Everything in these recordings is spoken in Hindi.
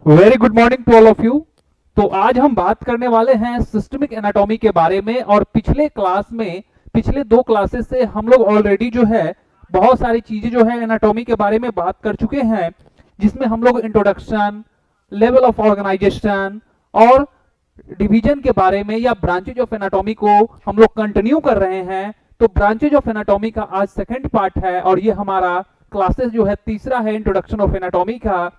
Very good morning to all of you. तो आज हम बात करने वाले हैं सिस्टमिक एनाटॉमी के बारे में। और पिछले क्लास में, पिछले दो क्लासेस से हम लोग ऑलरेडी जो है बहुत सारी चीजें जो है एनाटॉमी के बारे में बात कर चुके हैं, जिसमें हम लोग इंट्रोडक्शन, लेवल ऑफ ऑर्गेनाइजेशन और डिवीजन के बारे में या ब्रांचेज ऑफ एनाटॉमी को हम लोग कंटिन्यू कर रहे हैं। तो ब्रांचेज ऑफ एनाटॉमी का आज सेकंड पार्ट है और ये हमारा क्लासेस जो है तीसरा है इंट्रोडक्शन ऑफ एनाटॉमी का।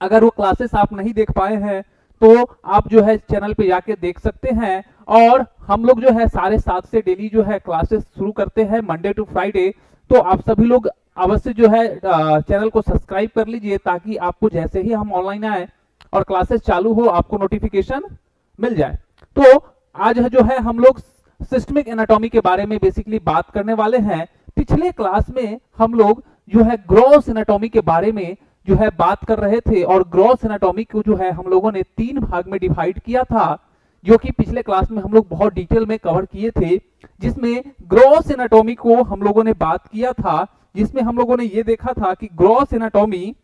अगर वो क्लासेस आप नहीं देख पाए हैं तो आप जो है चैनल पे जाके देख सकते हैं। और हम लोग जो है 7:30 से डेली जो है क्लासेस शुरू करते हैं मंडे टू फ्राइडे। तो आप सभी लोग अवश्य जो है चैनल को सब्सक्राइब कर लीजिए, ताकि आपको जैसे ही हम ऑनलाइन आए और क्लासेस चालू हो आपको नोटिफिकेशन मिल जाए। तो आज जो है हम लोग सिस्टमिक एनाटॉमी के बारे में बेसिकली बात करने वाले हैं। पिछले क्लास में हम लोग जो है ग्रॉस एनाटॉमी के बारे में जो है बात कर रहे थे, और ग्रॉस एनाटॉमी को जो है हम लोगों ने 3 भाग में डिवाइड किया था, जो कि पिछले क्लास में हम लोग बहुत डिटेल में कवर किए थे। जिसमें ग्रॉस एनाटॉमी को हम लोगों ने बात किया था, जिसमें हम लोगों ने ये देखा था कि ग्रॉस एनाटॉमी,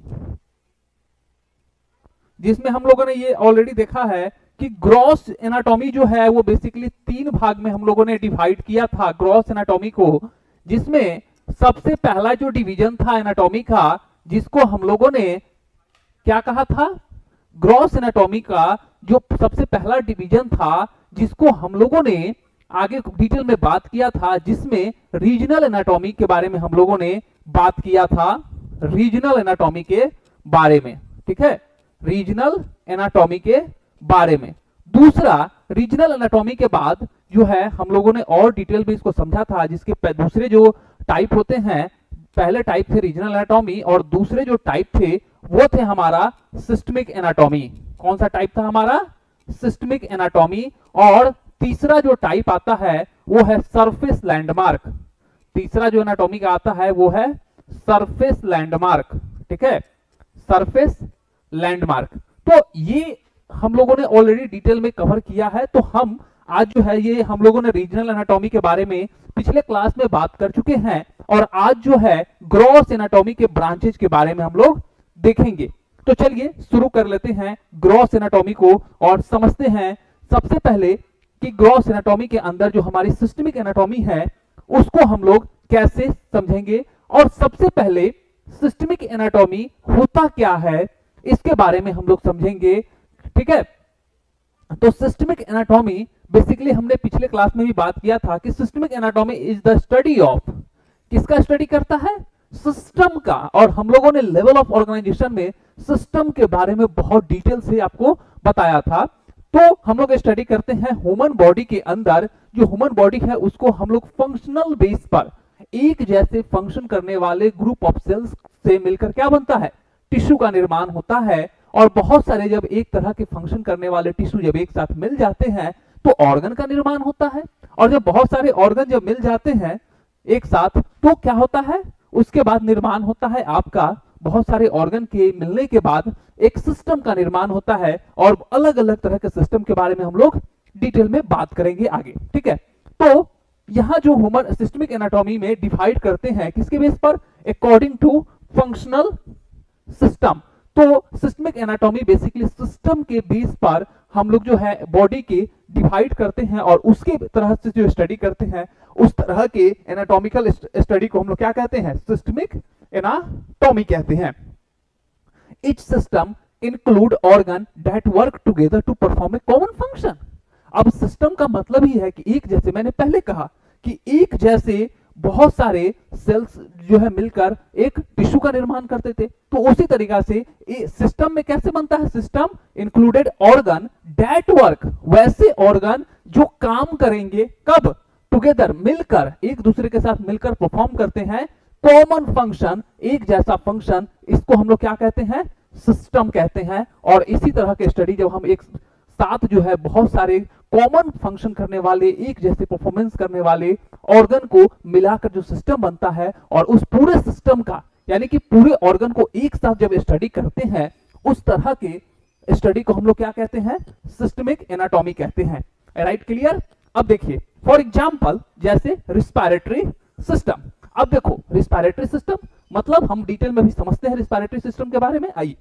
जिसमें हम लोगों ने ये ऑलरेडी देखा है कि ग्रॉस एनाटॉमी जो है वो बेसिकली 3 भाग में हम लोगों ने डिवाइड किया था ग्रॉस एनाटॉमी को। जिसमें सबसे पहला जो डिवीजन था एनाटॉमी का, जिसको हम लोगों ने क्या कहा था, ग्रॉस एनाटॉमी का जो सबसे पहला डिवीजन था, जिसको हम लोगों ने आगे डिटेल में बात किया था, जिसमें रीजनल एनाटॉमी के बारे में हम लोगों ने बात किया था, रीजनल एनाटॉमी के बारे में। ठीक है, रीजनल एनाटॉमी के बारे में। दूसरा, रीजनल एनाटॉमी के बाद जो है हम लोगों ने और डिटेल में इसको समझा था, जिसके दूसरे जो टाइप होते हैं, पहले टाइप थे रीजनल एनाटॉमी और दूसरे जो टाइप थे वो थे हमारा सिस्टमिक एनाटॉमी। कौन सा टाइप था हमारा? Systemic anatomy. और तीसरा जो टाइप आता है वो है सरफेस लैंडमार्क। तीसरा जो एनाटॉमी का आता है वो है सरफेस लैंडमार्क। ठीक है, सरफेस लैंडमार्क। तो ये हम लोगों ने ऑलरेडी डिटेल में कवर किया है। तो हम आज जो है ये हम लोगों ने रीजनल एनाटॉमी के बारे में पिछले क्लास में बात कर चुके हैं, और आज जो है ग्रॉस एनाटॉमी के ब्रांचेज के बारे में हम लोग देखेंगे। तो चलिए शुरू कर लेते हैं ग्रॉस एनाटॉमी को और समझते हैं सबसे पहले कि ग्रॉस एनाटॉमी के अंदर जो हमारी सिस्टमिक एनाटॉमी है उसको हम लोग कैसे समझेंगे, और सबसे पहले सिस्टमिक एनाटॉमी होता क्या है इसके बारे में हम लोग समझेंगे। ठीक है, तो सिस्टमिक एनाटॉमी बेसिकली हमने पिछले क्लास में भी बात किया था कि systemic anatomy is the study of, किसका स्टडी करता है? सिस्टम का। और हम लोगों ने लेवल ऑफ ऑर्गेनाइजेशन में सिस्टम के बारे में बहुत डिटेल से आपको बताया था। तो हम लोग स्टडी करते हैं ह्यूमन बॉडी के अंदर, जो ह्यूमन बॉडी है उसको हम लोग फंक्शनल बेस पर एक जैसे फंक्शन करने वाले ग्रुप ऑफ सेल्स से मिलकर क्या बनता है? टिश्यू का निर्माण होता है। और बहुत सारे जब एक तरह के फंक्शन करने वाले टिश्यू जब एक साथ मिल जाते हैं तो ऑर्गन का निर्माण होता है। और जब बहुत सारे ऑर्गन जब मिल जाते हैं एक साथ तो क्या होता है? उसके बाद निर्माण होता है आपका, बहुत सारे ऑर्गन के मिलने के बाद एक सिस्टम का निर्माण होता है। और अलग अलग तरह के सिस्टम के बारे में हम लोग डिटेल में बात करेंगे आगे। ठीक है, तो यहां जो ह्यूमन सिस्टमिक एनाटॉमी में डिवाइड करते हैं किसके बेस पर? According to functional system. तो सिस्टमिक एनाटॉमी बेसिकली सिस्टम के बेस पर हम लोग जो है बॉडी के डिवाइड करते हैं, और उसके तरह से जो स्टडी करते हैं उस तरह के एनाटॉमिकल स्टडी को हम लोग क्या कहते हैं? सिस्टमिक एनाटॉमी कहते हैं। Each system include organ that work together to perform a common function। अब सिस्टम का मतलब ही है कि एक जैसे, मैंने पहले कहा कि एक जैसे बहुत सारे सेल्स जो है मिलकर एक टिश्यू का निर्माण करते थे। तो उसी तरीका से सिस्टम में कैसे बनता है? System included organ that work, वैसे ऑर्गन जो काम करेंगे कब? टुगेदर, मिलकर, एक दूसरे के साथ मिलकर परफॉर्म करते हैं कॉमन फंक्शन, एक जैसा फंक्शन। इसको हम लोग क्या कहते हैं? सिस्टम कहते हैं। और इसी तरह के स्टडी जब हम एक साथ जो है बहुत सारे कॉमन फंक्शन करने वाले, एक जैसे परफॉर्मेंस करने वाले ऑर्गन को मिलाकर जो सिस्टम बनता है, और उस पूरे सिस्टम का यानी कि पूरे ऑर्गन को एक साथ जब स्टडी करते हैं, उस तरह के स्टडी को हम लोग क्या कहते हैं? सिस्टमिक एनाटॉमी कहते हैं। Right, clear? अब देखिए फॉर एग्जांपल जैसे रिस्पायरेटरी सिस्टम। अब देखो रिस्पायरेटरी सिस्टम मतलब हम डिटेल में भी समझते हैं रिस्पायरेटरी सिस्टम के बारे में। आइए,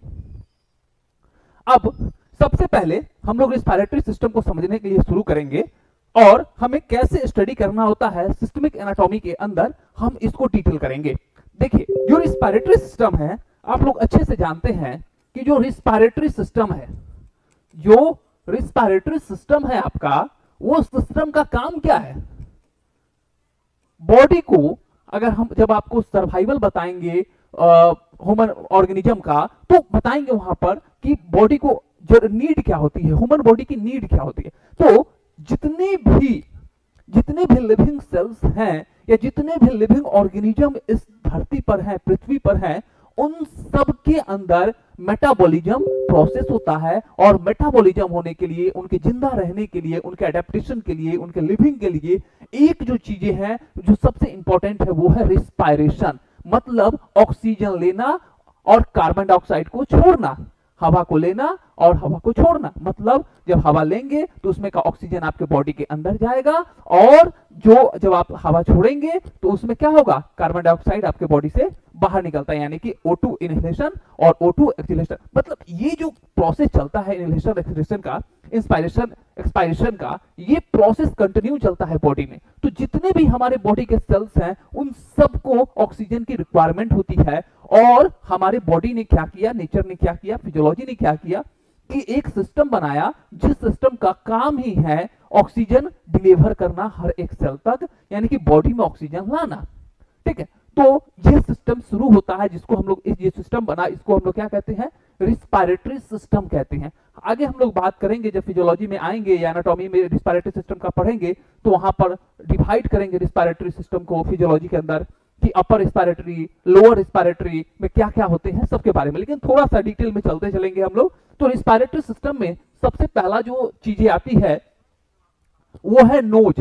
अब सबसे पहले हम लोग रिस्पायरेटरी सिस्टम को समझने के लिए शुरू करेंगे और हमें कैसे स्टडी करना होता है सिस्टमिक एनाटॉमी के अंदर, हम इसको डिटेल करेंगे। देखिए, जो रिस्पायरेटरी सिस्टम है, आप लोग अच्छे से जानते हैं कि जो रिस्पायरेटरी सिस्टम है, जो रिस्पायरेटरी सिस्टम है आपका, वो सिस्टम का काम क्या है? बॉडी को, अगर हम जब आपको सर्वाइवल बताएंगे ह्यूमन ऑर्गेनिज्म का, तो बताएंगे वहां पर कि बॉडी को जो नीड क्या होती है, ह्यूमन बॉडी की नीड क्या होती है। तो जितने भी लिविंग सेल्स हैं या जितने भी लिविंग ऑर्गेनिज्म इस धरती पर हैं, पृथ्वी पर हैं, उन सब के अंदर मेटाबॉलिज्म प्रोसेस होता है। और मेटाबॉलिज्म होने के लिए, उनके जिंदा रहने के लिए, उनके एडेप्टेशन के लिए, उनके लिविंग के लिए एक जो चीजें हैं जो सबसे इंपॉर्टेंट है, वो है रिस्पायरेशन, मतलब ऑक्सीजन लेना और कार्बन डाइऑक्साइड को छोड़ना। हवा को लेना और हवा को छोड़ना, मतलब जब हवा लेंगे तो उसमें का ऑक्सीजन आपके बॉडी के अंदर जाएगा, और जो जब आप हवा छोड़ेंगे तो उसमें क्या होगा, कार्बन डाइऑक्साइड आपके बॉडी से बाहर निकलता है, यानी कि O2 इनहेलेशन और O2 एक्सहेलेशन। मतलब ये जो प्रोसेस चलता है इनहेलेशन एक्सहेलेशन का, इंस्पायरेशन एक्सपायरेशन का, ये प्रोसेस कंटिन्यू चलता है बॉडी में। तो जितने भी हमारे बॉडी के सेल्स हैं, उन सबको ऑक्सीजन की रिक्वायरमेंट होती है। और हमारे बॉडी ने क्या किया, नेचर ने क्या किया, फिजियोलॉजी ने क्या किया कि एक सिस्टम बनाया जिस सिस्टम का काम ही है ऑक्सीजन डिलीवर करना हर एक सेल तक, यानी कि बॉडी में ऑक्सीजन लाना। ठीक है, तो यह सिस्टम शुरू होता है जिसको हम लोग, ये सिस्टम बना, इसको हम लोग क्या कहते हैं, रिस्पायरेटरी सिस्टम कहते हैं। आगे हम लोग बात करेंगे, जब फिजियोलॉजी में आएंगे या एनाटॉमी में रिस्पायरेटरी सिस्टम का पढ़ेंगे, तो वहां पर डिवाइड करेंगे रिस्पायरेटरी सिस्टम को फिजियोलॉजी के अंदर कि अपर रिस्पायरेटरी, लोअर रिस्पायरेटरी में क्या क्या होते हैं, सबके बारे में। लेकिन थोड़ा सा डिटेल में चलते चलेंगे हम लोग। तो रिस्पायरेटरी सिस्टम में सबसे पहला जो चीजें आती है वो है नोज।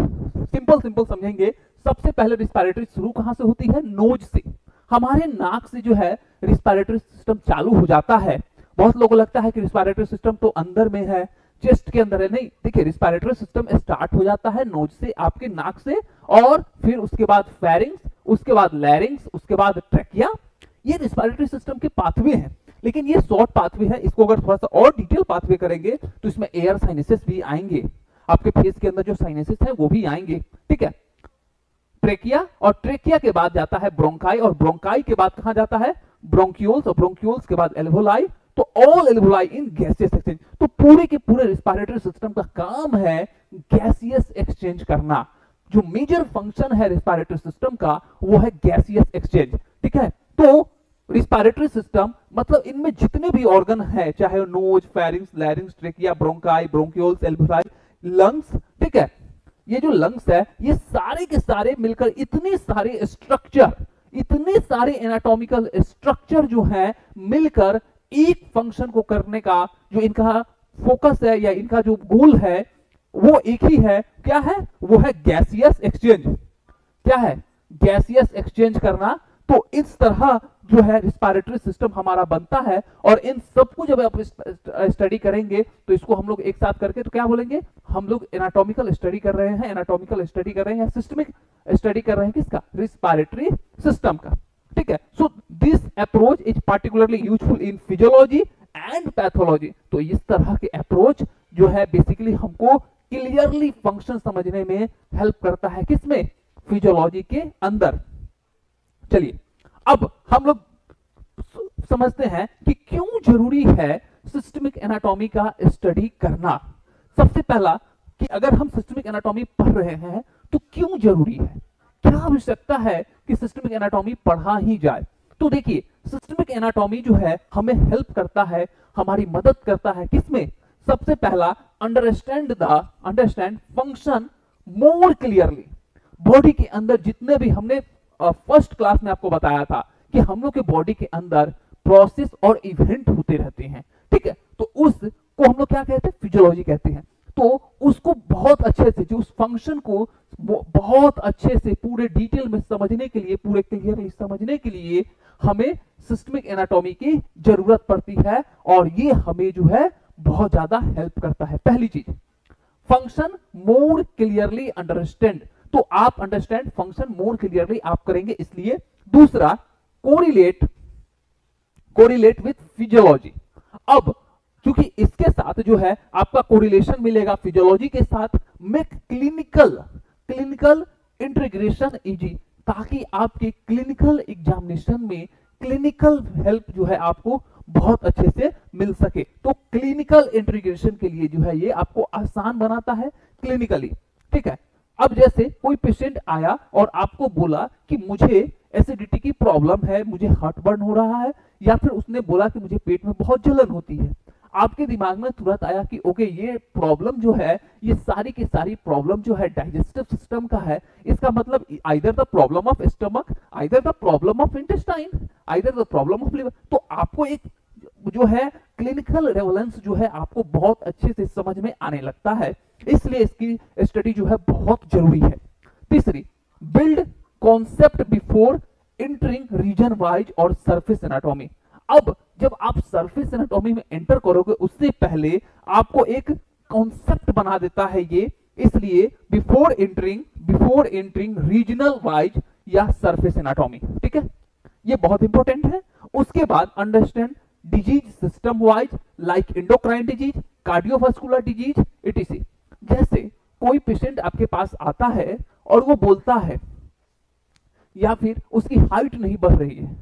सिंपल समझेंगे, सबसे पहले रिस्पायरेटरी शुरू कहां से होती है, नोज से। हमारे नाक से जो है रिस्पायरेटरी सिस्टम चालू हो जाता है। बहुत लोगों को लगता है कि रिस्पायरेटरी सिस्टम तो अंदर में है, चेस्ट के अंदर है। नहीं, देखिए, रिस्पायरेटरी सिस्टम स्टार्ट हो जाता है नोज से, आपके नाक से, और फिर उसके बाद फेरिंग्स, उसके बाद लैरिंग्स, उसके बाद ट्रैकिया। ये रिस्पायरेटरी सिस्टम के पाथवे हैं, लेकिन ये शॉर्ट पाथवे है। इसको अगर थोड़ा सा और डिटेल पाथवे करेंगे तो इसमें एयर साइनेसिस भी आएंगे, आपके फेस के अंदर जो साइनेसिस है वो भी आएंगे। ठीक है, ट्रेकिया, और ट्रेकिया के बाद जाता है ब्रोंकाई, और ब्रोंकाई के बाद कहां जाता है, ब्रोंक्यूल्स, और ब्रोंक्यूल्स के बाद एल्वोलाई। तो all alveoli in gaseous exchange. तो पूरे के पूरे रिस्पायरेटरी सिस्टम का काम है गैसियस एक्सचेंज करना। जो मेजर फंक्शन है रिस्पायरेटरी सिस्टम का वो है गैसियस एक्सचेंज। ठीक है, तो रिस्पायरेटरी सिस्टम मतलब इनमें जितने भी ऑर्गन है, चाहे nose, pharynx, larynx, trachea, bronchi, bronchioles, alveoli, lungs. ठीक है, ये जो लंग्स है, ये सारे के सारे मिलकर इतने सारे स्ट्रक्चर, इतने सारे एनाटॉमिकल स्ट्रक्चर जो है मिलकर एक फंक्शन को करने का जो इनका फोकस है या इनका जो गोल है वो एक ही है। क्या है वो? है गैसियस एक्सचेंज। क्या है? गैसियस एक्सचेंज करना। तो इस तरह जो है रिस्पायरेटरी सिस्टम हमारा बनता है, और इन सबको जब आप स्टडी करेंगे तो इसको हम लोग एक साथ करके तो क्या बोलेंगे, हम लोग एनाटॉमिकल स्टडी कर रहे हैं, एनाटॉमिकल स्टडी कर रहे हैं, सिस्टमिक स्टडी कर रहे हैं। किसका? रिस्पायरेटरी सिस्टम का। ठीक है, so this approach is particularly useful in physiology and pathology. तो इस तरह के अप्रोच जो है बेसिकली हमको क्लियरली फंक्शन समझने में हेल्प करता है। किसमें? फिजियोलॉजी के अंदर। चलिए अब हम लोग समझते हैं कि क्यों जरूरी है सिस्टमिक एनाटॉमी का स्टडी करना। सबसे पहला कि अगर हम सिस्टमिक एनाटॉमी पढ़ रहे हैं तो क्यों जरूरी है, क्या आवश्यकता है कि सिस्टमिक एनाटॉमी पढ़ा ही जाए। तो देखिए, सिस्टमिक एनाटॉमी जो है हमें हेल्प करता है, हमारी मदद करता है। किसमें? सबसे पहला, understand function more clearly. Body के अंदर जितने भी हमने फर्स्ट क्लास में आपको बताया था कि हम लोग के बॉडी के अंदर प्रोसेस और इवेंट होते रहते हैं। ठीक है, तो उसको हम लोग क्या कहते हैं? फिजियोलॉजी कहते हैं। तो उसको बहुत अच्छे से, जो उस फंक्शन को बहुत अच्छे से पूरे डिटेल में समझने के लिए, पूरे क्लियरली समझने के लिए हमें सिस्टमिक एनाटॉमी की जरूरत पड़ती है, और ये हमें जो है बहुत ज्यादा हेल्प करता है। पहली चीज, फंक्शन मोर क्लियरली अंडरस्टैंड। तो आप अंडरस्टैंड फंक्शन मोर क्लियरली आप करेंगे, इसलिए। दूसरा, कोरिलेट विथ फिजियोलॉजी। अब क्योंकि इसके साथ जो है आपका कोरिलेशन मिलेगा फिजियोलॉजी के साथ। मेक क्लिनिकल इंटीग्रेशन इजी, ताकि आपके क्लिनिकल एग्जामिनेशन में क्लिनिकल हेल्प जो है आपको बहुत अच्छे से मिल सके। तो क्लिनिकल इंटीग्रेशन के लिए जो है ये आपको आसान बनाता है क्लिनिकली, ठीक है। अब जैसे कोई पेशेंट आया और आपको बोला कि मुझे एसिडिटी की प्रॉब्लम है, मुझे हार्टबर्न हो रहा है, या फिर उसने बोला कि मुझे पेट में बहुत जलन होती है, आपके दिमाग में तुरंत आया कि ओके ये प्रॉब्लम जो है, ये सारी की सारी प्रॉब्लम जो है डाइजेस्टिव सिस्टम का है। इसका मतलब either the problem of stomach, either the problem of intestine, either the problem of liver. तो आपको एक जो है क्लिनिकल रेलेवेंस जो है आपको बहुत अच्छे से समझ में आने लगता है, इसलिए इसकी स्टडी जो है बहुत जरूरी है। तीसरी, build concept before entering region wise और सरफेस एनाटॉमी। अब जब आप सरफेस एनाटॉमी में एंटर करोगे उससे पहले आपको एक कॉन्सेप्ट बना देता है ये, इसलिए बिफोर एंटरिंग रीजनल वाइज या सरफेस एनाटॉमी, ठीक है, ये बहुत इंपॉर्टेंट है। उसके बाद understand disease system wise like endocrine disease, cardiovascular disease etc.. जैसे कोई पेशेंट आपके पास आता है और वो बोलता है, या फिर उसकी हाइट नहीं बढ़ रही है।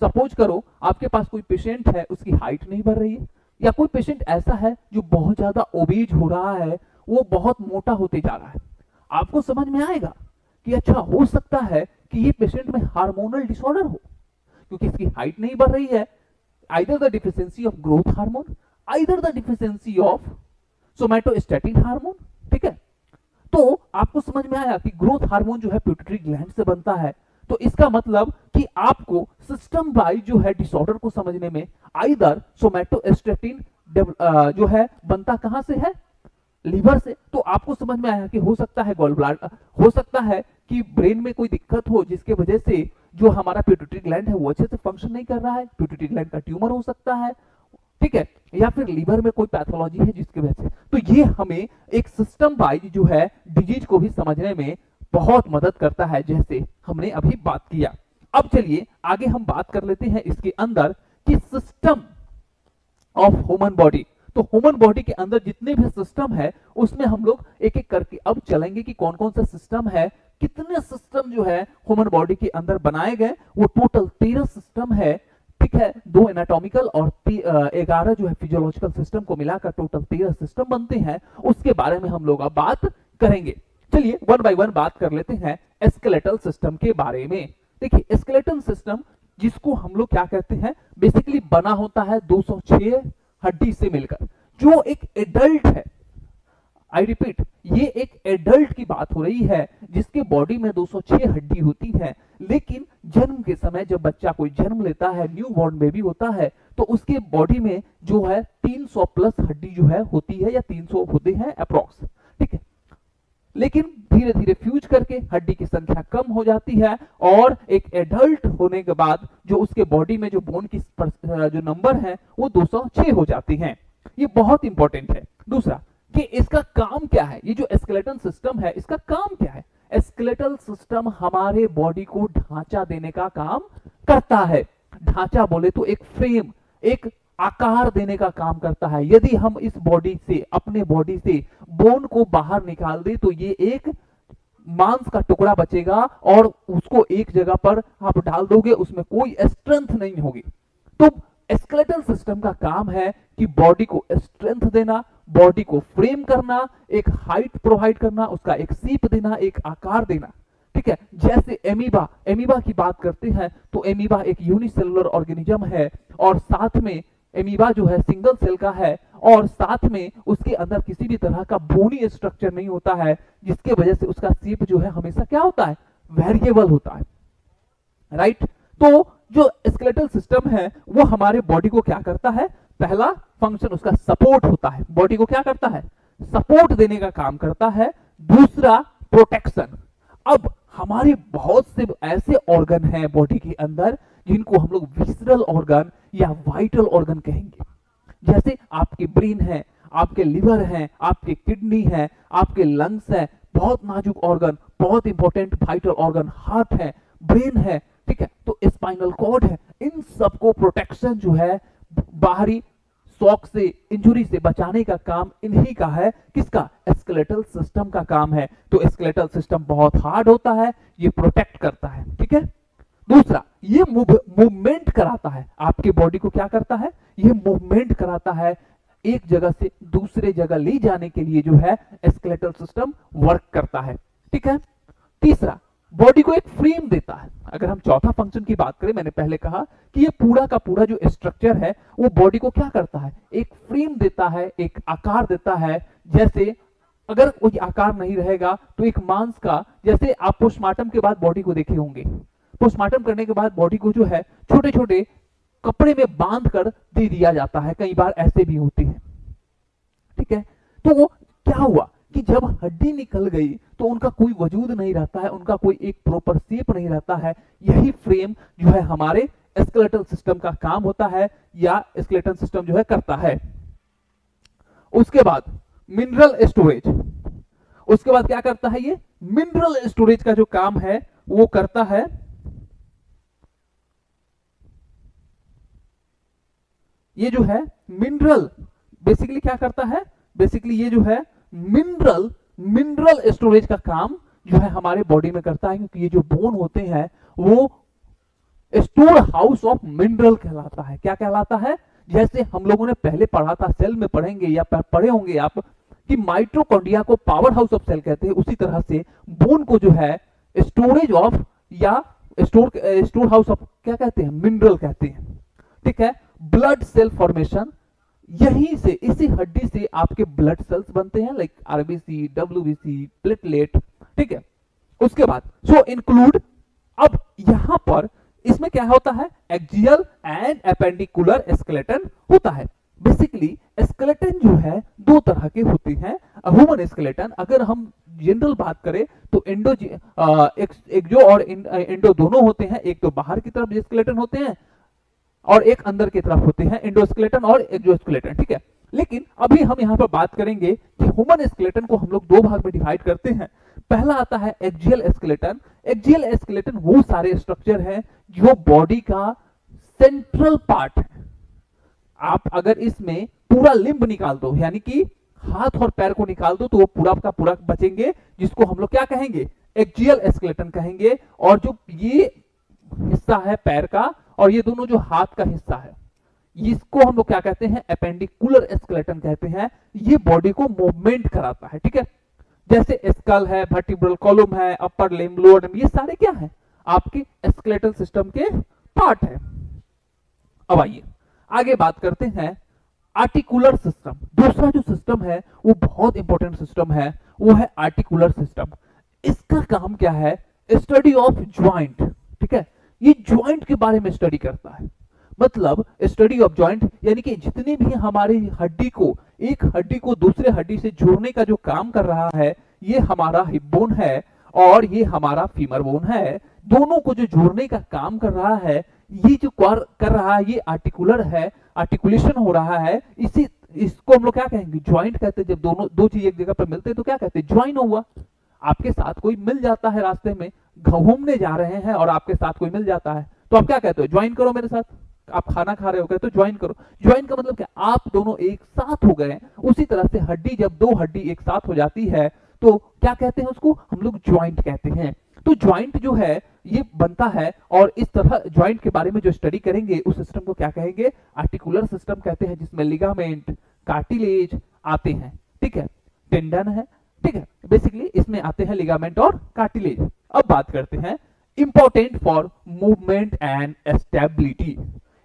सपोज करो आपके पास कोई पेशेंट है, उसकी हाइट नहीं बढ़ रही है, या कोई पेशेंट ऐसा है जो बहुत ज्यादा ओबीज हो रहा है, वो बहुत मोटा होते जा रहा है। आपको समझ में आएगा कि अच्छा हो सकता है कि ये पेशेंट में हार्मोनल डिसऑर्डर हो, क्योंकि इसकी हाइट नहीं बढ़ रही है। Either the deficiency of growth hormone, either the deficiency of somatostatin hormone, ठीक है। तो आपको समझ में आया कि ग्रोथ हार्मोन जो है पिट्यूटरी ग्लैंड से बनता है। तो इसका मतलब कि आपको सिस्टम वाइज जो है डिसऑर्डर को समझने में, आइदर सोमैटोस्टैटिन जो है बनता कहां से है, लीवर से। तो आपको समझ में आया कि हो सकता है गॉल ब्लैडर, हो सकता है कि ब्रेन में कोई दिक्कत हो जिसके वजह से जो हमारा पिट्यूटरी ग्लैंड है वो अच्छे से फंक्शन नहीं कर रहा है, पिट्यूटरी ग्लैंड का ट्यूमर हो सकता है, ठीक है, या फिर लीवर में कोई पैथोलॉजी है जिसकी वजह से। तो ये हमें एक सिस्टम वाइज जो है डिजीज को भी समझने में बहुत मदद करता है, जैसे हमने अभी बात किया। अब चलिए आगे हम बात कर लेते हैं इसके अंदर कि सिस्टम ऑफ ह्यूमन बॉडी। तो ह्यूमन बॉडी के अंदर जितने भी सिस्टम है उसमें हम लोग एक एक करके अब चलेंगे कि कौन कौन सा सिस्टम है, कितने सिस्टम जो है ह्यूमन बॉडी के अंदर बनाए गए। वो टोटल 13 सिस्टम है, ठीक है, 2 एनाटॉमिकल और 11 जो है फिजियोलॉजिकल सिस्टम को मिलाकर टोटल 13 सिस्टम बनते हैं। उसके बारे में हम लोग अब बात करेंगे। चलिए वन बाय वन बात कर लेते हैं स्केलेटल सिस्टम के बारे में। देखिए स्केलेटल सिस्टम जिसको हम लोग क्या कहते हैं, बेसिकली बना होता है 206 हड्डी से मिलकर। जो एक एडल्ट है, आई रिपीट, ये एक एडल्ट की बात हो रही है जिसके बॉडी में 206 हड्डी होती है। लेकिन जन्म के समय जब बच्चा कोई जन्म लेता है, न्यू बॉर्न बेबी होता है, तो उसके बॉडी में जो है 300 प्लस हड्डी जो है होती है, या 300 होते हैं अप्रॉक्स, ठीक है। लेकिन धीरे धीरे फ्यूज करके हड्डी की संख्या कम हो जाती है, और एक एडल्ट होने के बाद जो उसके बॉडी में जो बोन की जो नंबर है वो 206 हो जाती हैं। ये बहुत इंपॉर्टेंट है। दूसरा कि इसका काम क्या है, ये जो स्केलेटल सिस्टम है इसका काम क्या है। स्केलेटल सिस्टम हमारे बॉडी को ढांचा देने का काम करता है। ढांचा बोले तो एक फ्रेम, एक आकार देने का काम करता है। यदि हम इस बॉडी से, अपने बॉडी से बोन को बाहर निकाल दे तो ये एक मांस का टुकड़ा बचेगा, और उसको एक जगह पर आप डाल दोगे, उसमें कोई स्ट्रेंथ नहीं होगी। तो स्केलेटल सिस्टम का काम है कि बॉडी को स्ट्रेंथ देना, बॉडी को फ्रेम करना, एक हाइट प्रोवाइड करना, उसका एक शेप देना, एक आकार देना, ठीक है। जैसे एमीबा की बात करते हैं तो एमीबा एक यूनिसेलुलर ऑर्गेनिज्म है, और साथ में एमीबा जो है सिंगल सेल का है, और साथ में उसके अंदर किसी भी तरह का बोनी स्ट्रक्चर नहीं होता है, जिसके वजह से उसका शेप जो है हमेशा क्या होता है, वेरिएबल होता है, राइट। तो जो स्केलेटल सिस्टम है वो हमारे बॉडी को क्या करता है, पहला फंक्शन उसका सपोर्ट होता है, बॉडी को क्या करता है, सपोर्ट देने का काम करता है। दूसरा प्रोटेक्शन। अब हमारे बहुत से ऐसे ऑर्गन हैं बॉडी के अंदर जिनको हम लोग विसरल ऑर्गन या वाइटल ऑर्गन कहेंगे। जैसे आपके ब्रेन है, आपके लिवर है, आपके किडनी है, आपके लंग्स है, बहुत नाजुक ऑर्गन, बहुत इंपॉर्टेंट वाइटल ऑर्गन, हार्ट है, ब्रेन है, ठीक है, तो स्पाइनल कॉर्ड है। इन सबको प्रोटेक्शन जो है बाहरी शॉक से, इंजुरी से बचाने का काम इन्हीं का है। किसका? स्केलेटल सिस्टम का काम है। तो स्केलेटल सिस्टम बहुत हार्ड होता है, ये प्रोटेक्ट करता है। ठीक है। दूसरा, ये मूवमेंट कराता है, आपके बॉडी को क्या करता है? ये मूवमेंट कराता है, एक जगह से दूसरे जगह ले जाने के लिए जो है स्केलेटल सिस्टम वर्क करता है। ठीक है। तीसरा, बॉडी को एक फ्रेम देता है। अगर हम चौथा फंक्शन की बात करें, मैंने पहले कहा कि ये पूरा का पूरा जो स्ट्रक्चर है वो बॉडी को क्या करता है? एक फ्रेम देता है, एक आकार देता है। जैसे अगर कोई आकार नहीं रहेगा तो एक मांस का, जैसे आप पोस्टमार्टम के बाद बॉडी को देखे होंगे, पोस्टमार्टम करने के बाद बॉडी को जो है छोटे छोटे कपड़े में बांध कर दे दिया जाता है, कई बार ऐसे भी होती है। ठीक है। तो वो क्या हुआ कि जब हड्डी निकल गई तो उनका कोई वजूद नहीं रहता है, उनका कोई एक प्रॉपर शेप नहीं रहता है। यही फ्रेम जो है हमारे स्केलेटल सिस्टम का काम होता है, या स्केलेटल सिस्टम जो है करता है। उसके बाद मिनरल स्टोरेज, उसके बाद क्या करता है? ये मिनरल स्टोरेज का जो काम है वो करता है। ये जो है मिनरल बेसिकली क्या करता है? बेसिकली ये जो है मिनरल स्टोरेज का काम जो है हमारे बॉडी में करता है, क्योंकि ये जो बोन होते हैं वो स्टोर हाउस ऑफ मिनरल कहलाता है। क्या कहलाता है? जैसे हम लोगों ने पहले पढ़ा था, सेल में पढ़ेंगे या पढ़े होंगे आप कि माइटोकॉन्ड्रिया को पावर हाउस ऑफ सेल कहते हैं, उसी तरह से बोन को जो है स्टोरेज ऑफ या स्टोर हाउस ऑफ क्या कहते हैं? मिनरल कहते हैं। ठीक है। ब्लड सेल फॉर्मेशन, यहीं से, इसी हड्डी से आपके ब्लड सेल्स बनते हैं, लाइक आरबीसी, डब्ल्यूबीसी, प्लेटलेट। ठीक है। उसके बाद सो इंक्लूड, अब यहां पर इसमें क्या होता है? एक्सियल एंड एपेंडिकुलर स्केलेटन होता है। बेसिकली स्केलेटन जो है दो तरह के होते हैं। ह्यूमन स्केलेटन, अगर हम जनरल बात करें तो एक्सो और इंडो दोनों होते हैं। एक तो बाहर की तरफ स्केलेटन होते हैं और एक अंदर की तरफ होते हैं, एंडोस्केलेटन और एक्सोस्केलेटन। ठीक है। लेकिन अभी हम यहां पर बात करेंगे कि ह्यूमन स्केलेटन को हम लोग दो भाग में डिवाइड करते हैं। पहला आता है एक्सियल स्केलेटन। एक्सियल स्केलेटन वो सारे स्ट्रक्चर हैं जो बॉडी का सेंट्रल पार्ट है। आप अगर इसमें पूरा लिम्ब निकाल दो, यानी कि हाथ और पैर को निकाल दो, तो वो पूरा का पूरा बचेंगे, जिसको हम लोग क्या कहेंगे? एक्सियल स्केलेटन कहेंगे। और जो ये हिस्सा है पैर का और ये दोनों जो हाथ का हिस्सा है, इसको हम लोग क्या कहते हैं? एपेंडिकुलर स्केलेटन कहते हैं। ये बॉडी को मूवमेंट कराता है। ठीक है। जैसे स्कल है, वर्टिब्रल कॉलम है, अपर लिम्ब, लोअर लिम्ब, ये सारे क्या है? आपके स्केलेटल सिस्टम के पार्ट है। अब आइए आगे बात करते हैं आर्टिकुलर सिस्टम। दूसरा जो सिस्टम है वो बहुत इंपॉर्टेंट सिस्टम है, वो है आर्टिकुलर सिस्टम। इसका काम क्या है? Study of joint. ठीक है। ये ज्वाइंट के बारे में स्टडी करता है। मतलब स्टडी ऑफ ज्वाइंट यानी कि जितनी भी हमारी हड्डी को, एक हड्डी को दूसरे हड्डी से जोड़ने का जो काम कर रहा है, ये हमारा हिप बोन है और ये हमारा फीमर बोन है। दोनों को जो जोड़ने का काम कर रहा है, ये जो कर रहा है, ये आर्टिकुलर है, आर्टिकुलेशन हो रहा है। इसको हम लोग क्या कहेंगे? ज्वाइंट कहते हैं। जब दोनों दो चीज एक जगह पर मिलते हैं तो क्या कहते हैं? ज्वाइन हुआ। आपके साथ कोई मिल जाता है, रास्ते में घूमने जा रहे हैं और आपके साथ कोई मिल जाता है, तो आप क्या कहते हो? ज्वाइन करो मेरे साथ। आप खाना खा रहे हो, कहते हो ज्वाइन करो। ज्वाइन का मतलब क्या? आप दोनों एक साथ हो गए। उसी तरह से हड्डी, जब दो हड्डी एक साथ हो जाती है तो क्या कहते हैं उसको? हम लोग ज्वाइंट कहते हैं। तो ज्वाइंट जो है ये बनता है, और इस तरह ज्वाइंट के बारे में जो स्टडी करेंगे उस सिस्टम को क्या कहेंगे? आर्टिकुलर सिस्टम कहते हैं, जिसमें लिगामेंट, कार्टिलेज आते हैं। ठीक है। टेंडन है। ठीक है। बेसिकली इसमें आते हैं लिगामेंट और कार्टिलेज। अब बात करते हैं important for movement and stability.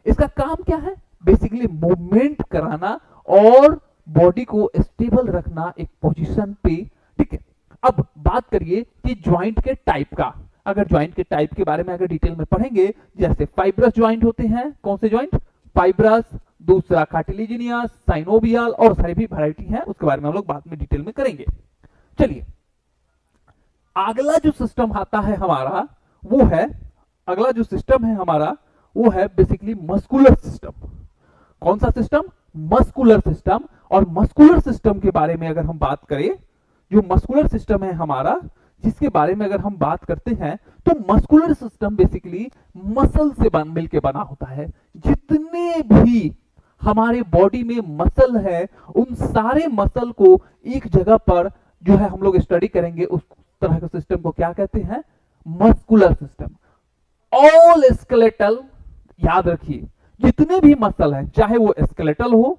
इसका काम क्या है? बेसिकली मूवमेंट कराना और बॉडी को स्टेबल रखना एक पोजीशन पे। ठीक है। अब बात करिए कि ज्वाइंट के टाइप का। अगर ज्वाइंट के टाइप के बारे में अगर डिटेल में पढ़ेंगे, जैसे फाइब्रस ज्वाइंट होते हैं। कौन से ज्वाइंट? फाइब्रस। दूसरा कार्टिलेजिनियस, साइनोवियल, और सारी भी वैरायटी है, उसके बारे में हम लोग बाद में डिटेल में करेंगे। चलिए अगला जो सिस्टम आता है हमारा, वो है, अगला जो सिस्टम है हमारा वो है बेसिकली मस्कुलर सिस्टम। कौन सा सिस्टम? Muscular system. और मस्कुलर सिस्टम के बारे में अगर हम बात करें, जो मस्कुलर सिस्टम है हमारा, जिसके बारे में अगर हम बात करते हैं, तो मस्कुलर सिस्टम बेसिकली मसल से मिलकर बना होता है। जितने भी हमारे बॉडी में मसल है, उन सारे मसल को एक जगह पर जो है हम लोग स्टडी करेंगे, उस तरह के सिस्टम को क्या कहते हैं? Muscular system. ऑल स्केलेटल, याद रखिए जितने भी मसल हैं, चाहे वो स्केलेटल हो,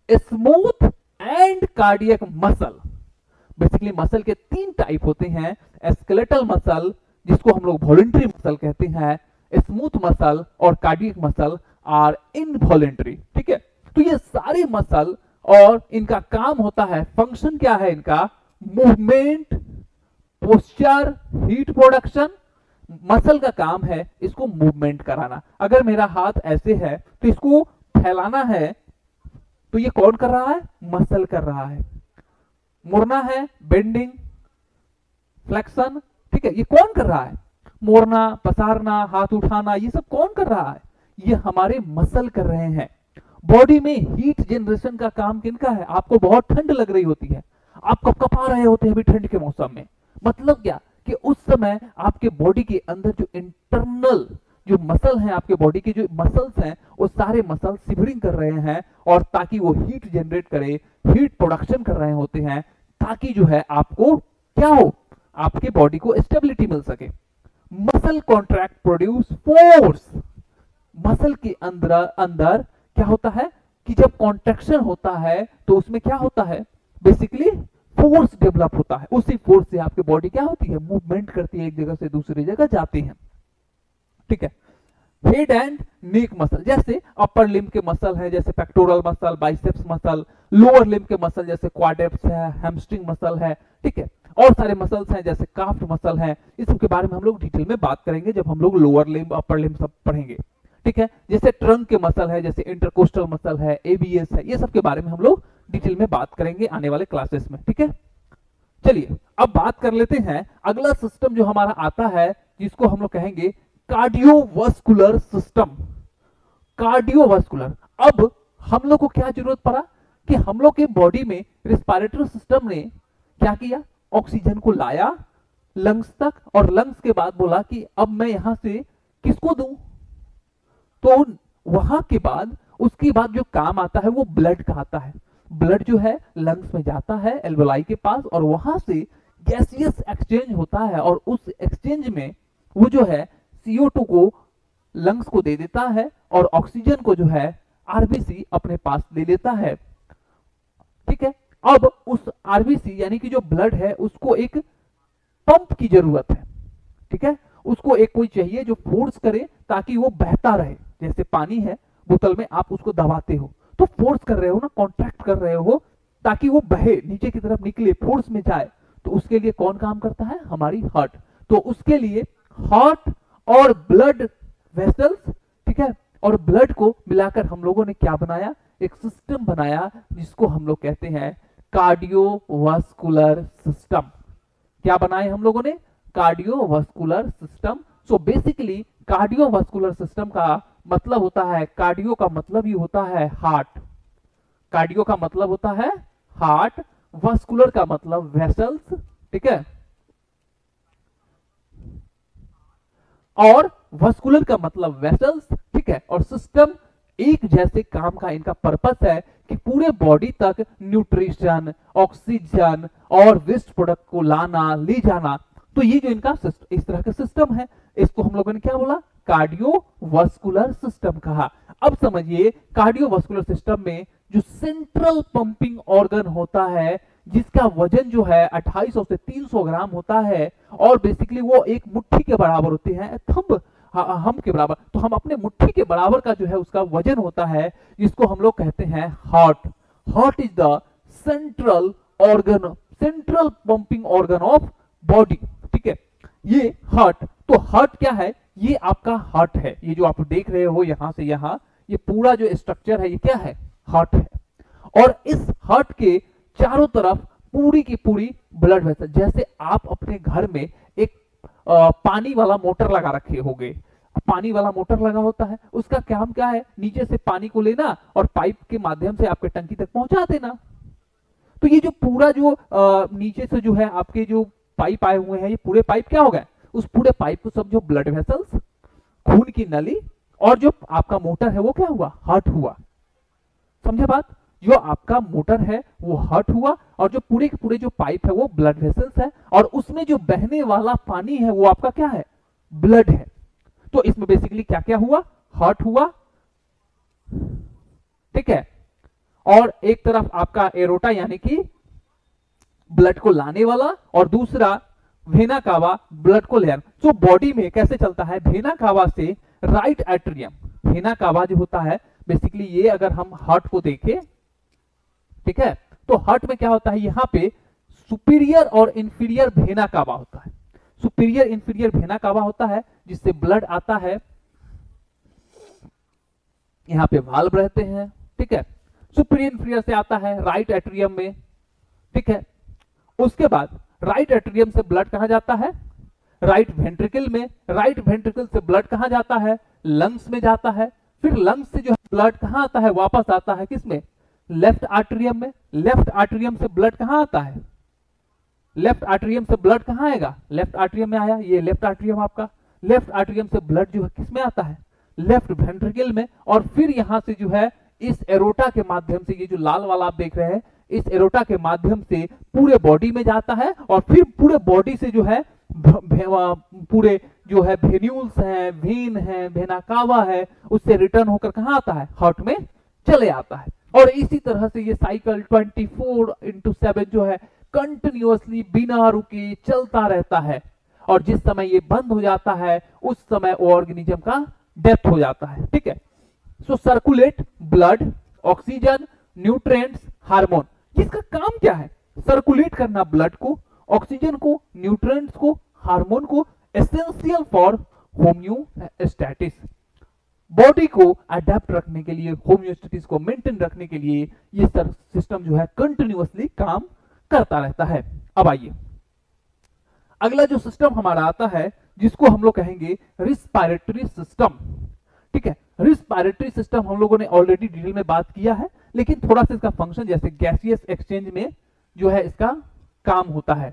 smooth and cardiac muscle. Basically muscle के तीन टाइप होते हैं, स्केलेटल मसल जिसको हम लोग वॉलंटरी मसल कहते हैं, स्मूथ मसल और कार्डियक मसल आर इनवॉलंटरी। ठीक है, तो ये सारे मसल और इनका काम होता है, फंक्शन क्या है इनका? Movement, posture, heat production. Muscle का काम है इसको मूवमेंट कराना। अगर मेरा हाथ ऐसे है तो इसको फैलाना है, तो ये कौन कर रहा है? मसल कर रहा है। मुड़ना है, बेंडिंग, फ्लेक्शन। ठीक है, ये कौन कर रहा है? मोड़ना, पसारना, हाथ उठाना, ये सब कौन कर रहा है? ये हमारे मसल कर रहे हैं। बॉडी में हीट जनरेशन का काम किनका है? आपको बहुत ठंड लग रही होती है, आप कपकपा रहे होते हैं अभी ठंड के मौसम में। मतलब क्या कि उस समय आपके बॉडी के अंदर जो इंटरनल जो मसल हैं, आपके बॉडी के जो मसल्स हैं, वो सारे मसल सिवरिंग कर रहे हैं, और ताकि वो हीट जनरेट करे, हीट प्रोडक्शन कर रहे होते हैं, ताकि जो है आपको क्या हो? आपके बॉडी को स्टेबिलिटी मिल सके। Muscle contract produce force. Muscle के अंदर अंदर क्या होता है कि जब कॉन्ट्रैक्शन होता है तो उसमें क्या होता है? बेसिकली फोर्स डेवलप होता है। उसी फोर्स से आपकी बॉडी क्या होती है? मूवमेंट करती है, एक जगह से दूसरी जगह जाती है। ठीक है, हेड एंड नेक मसल, जैसे अपर लिम्ब के मसल है, जैसे pectoral muscle, biceps muscle, lower limb के मसल जैसे क्वाड्रिसेप्स है, हैमस्ट्रिंग मसल है। ठीक है, और सारे मसल्स हैं जैसे काफ मसल है। इस सब के बारे में हम लोग डिटेल में बात करेंगे जब हम लोग लोअर लिम्ब, अपर लिम्ब सब पढ़ेंगे। ठीक है, जैसे ट्रंक के मसल है, जैसे इंटरकोस्टल मसल है, एबीएस है, ये सब के बारे में हम लोग डिटेल में बात करेंगे आने वाले क्लासेस में। ठीक है, चलिए अब बात कर लेते हैं। अगला सिस्टम जो हमारा आता है जिसको हम लोग कहेंगे कार्डियोवास्कुलर सिस्टम। कार्डियोवास्कुलर, अब हम लोग को क्या जरूरत पड़ा कि हम लोग के बॉडी में रिस्पिरेटरी सिस्टम ने क्या किया? ऑक्सीजन को लाया लंग्स तक, और लंग्स के बाद बोला कि अब मैं यहां से किसको दूं? तो वहां के बाद उसके बाद जो काम आता है वो ब्लड का आता है। ब्लड जो है लंग्स में जाता है एल्वेलाई के पास, और वहां से गैसियस एक्सचेंज होता है, और उस एक्सचेंज में वो जो है CO2 को लंग्स को दे देता है, और ऑक्सीजन को जो है आरबीसी अपने पास ले लेता है। ठीक है, अब उस आरबीसी यानी कि जो ब्लड है उसको एक पंप की जरूरत है। ठीक है, उसको एक कोई चाहिए जो फोर्स करे ताकि वो बहता रहे। जैसे पानी है बोतल में, आप उसको दबाते हो तो फोर्स कर रहे हो ना, कॉन्ट्रैक्ट कर रहे हो ताकि वो बहे, नीचे की तरफ निकले, फोर्स में जाए। तो उसके लिए कौन काम करता है? हमारी हार्ट। तो उसके लिए हार्ट और ब्लड वेसल्स, ठीक है, और ब्लड को मिलाकर हम लोगों ने क्या बनाया? एक सिस्टम बनाया जिसको हम लोग कहते हैं कार्डियोवास्कुलर सिस्टम। क्या बनाए हम लोगों ने? Cardiovascular system. So basically cardiovascular system का मतलब होता है, कार्डियो का मतलब ही होता है हार्ट, कार्डियो का मतलब होता है हार्ट, वास्कुलर का मतलब वेसल्स। ठीक है, और वास्कुलर का मतलब वेसल्स। ठीक है, और सिस्टम एक जैसे काम का इनका पर्पस है कि पूरे बॉडी तक न्यूट्रिशन, ऑक्सीजन और वेस्ट प्रोडक्ट को लाना, ले जाना। तो ये जो इनका इस तरह का सिस्टम है, इसको हम लोगों ने क्या बोला? कार्डियोवास्कुलर सिस्टम कहा। अब समझिए, कार्डियोवास्कुलर सिस्टम में जो सेंट्रल पंपिंग ऑर्गन होता है, जिसका वजन जो है 2800 से 300 ग्राम होता है, और बेसिकली वो एक मुट्ठी के बराबर होते हैं, थंब हम के बराबर। तो हम अपने मुट्ठी के बराबर का जो है उसका वजन होता है, जिसको हम लोग कहते हैं heart. Heart is the central organ, central pumping organ of body. ठीक है, ये हार्ट, तो हार्ट क्या है? ये आपका हार्ट है। ये जो आप देख रहे हो यहां से यहां, ये पूरा जो स्ट्रक्चर है ये क्या है? हार्ट है। और इस हार्ट के चारों तरफ पूरी की पूरी ब्लड वेसल, जैसे आप अपने घर में एक पानी वाला मोटर लगा रखे होंगे, पानी वाला मोटर लगा होता है, उसका काम क्या है? नीचे से पानी को लेना और पाइप के माध्यम से आपके टंकी तक पहुंचा देना। तो ये जो पूरा जो नीचे से जो है आपके जो पाइप आए हुए हैं, ये पूरे पाइप क्या हो गए? उस पूरे पाइप को सब जो ब्लड वेसल्स, खून की नली, और जो आपका मोटर है वो क्या हुआ? हार्ट हुआ। समझे बात? जो आपका मोटर है वो हर्ट हुआ और जो पूरे के पूरे जो पाइप है वो ब्लड वेसल्स है और उसमें जो बहने वाला पानी है वो आपका क्या है? ब्लड है। तो इसमें बेसिकली क्या क्या हुआ? हर्ट हुआ, ठीक है, और एक तरफ आपका एरोटा यानी कि ब्लड को लाने वाला और दूसरा वेना कावा ब्लड को ले आना। तो बॉडी में कैसे चलता है? वेना कावा से राइट एट्रियम, वेना कावा जो होता है बेसिकली ये अगर हम हार्ट को देखें, ठीक है, तो हार्ट में क्या होता है? यहां पे सुपीरियर और इंफीरियर वेना कावा होता है। सुपीरियर इंफीरियर वेना कावा होता है जिससे ब्लड आता है, यहां पे वाल्व रहते हैं, ठीक है। सुपीरियर इंफीरियर से आता है राइट एट्रियम में, ठीक है। उसके बाद राइट एट्रियम से ब्लड कहां जाता है? राइट वेंट्रिकल में। राइट वेंट्रिकल से ब्लड कहां जाता है? लंग्स में जाता है। फिर लंग्स से जो है ब्लड कहां आता है? वापस आता है किसमें? लेफ्ट आर्टरियम में। लेफ्ट आर्टरियम से ब्लड कहां आता है? लेफ्ट आर्टरियम से ब्लड कहां आएगा? लेफ्ट आर्टरियम में आया, ये लेफ्ट आर्टरियम आपका। लेफ्ट आर्टरियम से ब्लड जो है किसमें आता है? लेफ्ट वेंट्रिकल में। और फिर यहां से जो है इस एरोटा के माध्यम से, ये जो लाल वाला आप देख रहे हैं, इस एरोटा के माध्यम से पूरे बॉडी में जाता है और फिर पूरे बॉडी से जो है पूरे जो है वेन्यूल्स हैं, वेन है, वेना कावा है, उससे रिटर्न होकर कहां आता है? हार्ट में चले आता है। और इसी तरह से ये साइकिल 24/7 जो है कंटिन्यूअसली बिना रुके चलता रहता है और जिस समय ये बंद हो जाता है उस समय ऑर्गेनिज्म का डेथ हो जाता है, ठीक है। So circulate blood, oxygen, nutrients, hormone. इसका काम क्या है? सर्कुलेट करना ब्लड को, ऑक्सीजन को, न्यूट्रिएंट्स को, हार्मोन को, एसेंशियल फॉर होम्योस्टैटिस। बॉडी को अडेप्ट रखने के लिए, होम्योस्टैटिस को मेंटेन रखने के लिए ये सिस्टम जो है कंटिन्यूअसली काम करता रहता है। अब आइए अगला जो सिस्टम हमारा आता है जिसको हम लोग कहेंगे रिस्पायरेटरी सिस्टम, ठीक है। रिस्पायरेटरी सिस्टम हम लोगों ने ऑलरेडी डिटेल में बात किया है, लेकिन थोड़ा सा इसका फंक्शन जैसे गैसियस एक्सचेंज में जो है इसका काम होता है।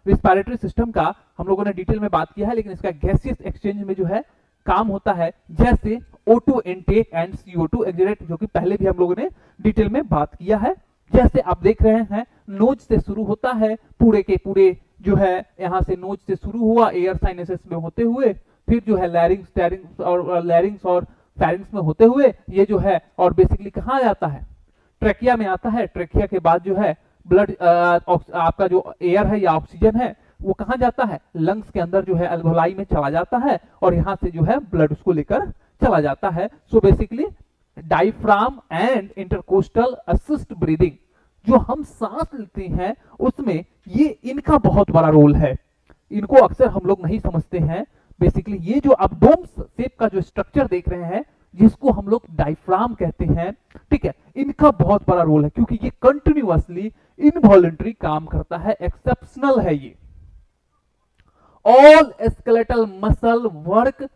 रिस्पायरेटरी सिस्टम का हम लोगों ने डिटेल में बात किया है, लेकिन इसका गैसियस एक्सचेंज में जो है काम होता है, जैसे O2 intake and CO2 exudate, जो कि पहले भी हम लोगों ने डिटेल में बात किया है। जैसे आप देख रहे हैं नोज से शुरू होता है, पूरे के पूरे जो है यहां से नोज से शुरू हुआ एयर साइनसेस में होते हुए, फिर जो है लैरिंग्स और फैरिंग्स में होते हुए ये जो है और बेसिकली कहां जाता है? ट्रेकिया में आता है। ट्रेकिया के बाद जो है ब्लड आपका जो एयर है या ऑक्सीजन है वो कहां जाता है? लंग्स के अंदर जो है अल्वोलाई में चला जाता है और यहां से जो है ब्लड उसको लेकर चला जाता है। So basically diaphragm and intercostal assist breathing, जो हम सांस लेते हैं उसमें ये इनका बहुत बड़ा रोल है। इनको अक्सर हम लोग नहीं समझते हैं। बेसिकली ये जो आप डोम शेप का जो स्ट्रक्चर देख रहे हैं जिसको हम लोग डायफ्राम कहते हैं, ठीक है, इनका बहुत बड़ा रोल है क्योंकि ये कंटिन्यूअसली इनवॉलंटरी काम करता है। एक्सेप्शनल है ये। All skeletal muscle work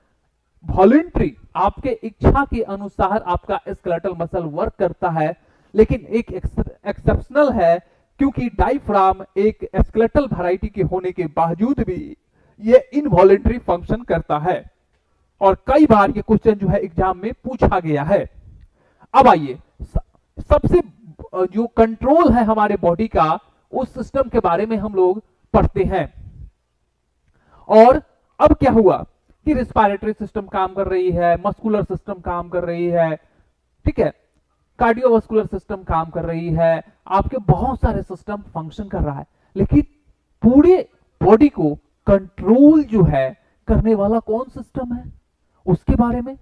voluntary, आपके इच्छा के अनुसार आपका स्केलेटल मसल वर्क करता है, लेकिन एक एक्सेप्शनल है क्योंकि डायफ्राम एक स्केलेटल वैरायटी के होने के बावजूद भी ये इनवॉलंटरी फंक्शन करता है और कई बार ये क्वेश्चन जो है एग्जाम में पूछा गया है। अब आइए सबसे जो कंट्रोल है हमारे बॉडी का, उस सिस्टम के बारे में हम लोग पढ़ते हैं। और अब क्या हुआ कि रिस्पायरेटरी सिस्टम काम कर रही है, मस्कुलर सिस्टम काम कर रही है, ठीक है, कार्डियोवास्कुलर सिस्टम काम कर रही है, आपके बहुत सारे सिस्टम फंक्शन कर रहा है, लेकिन पूरे बॉडी को कंट्रोल जो है करने वाला कौन सिस्टम है उसके बारे में,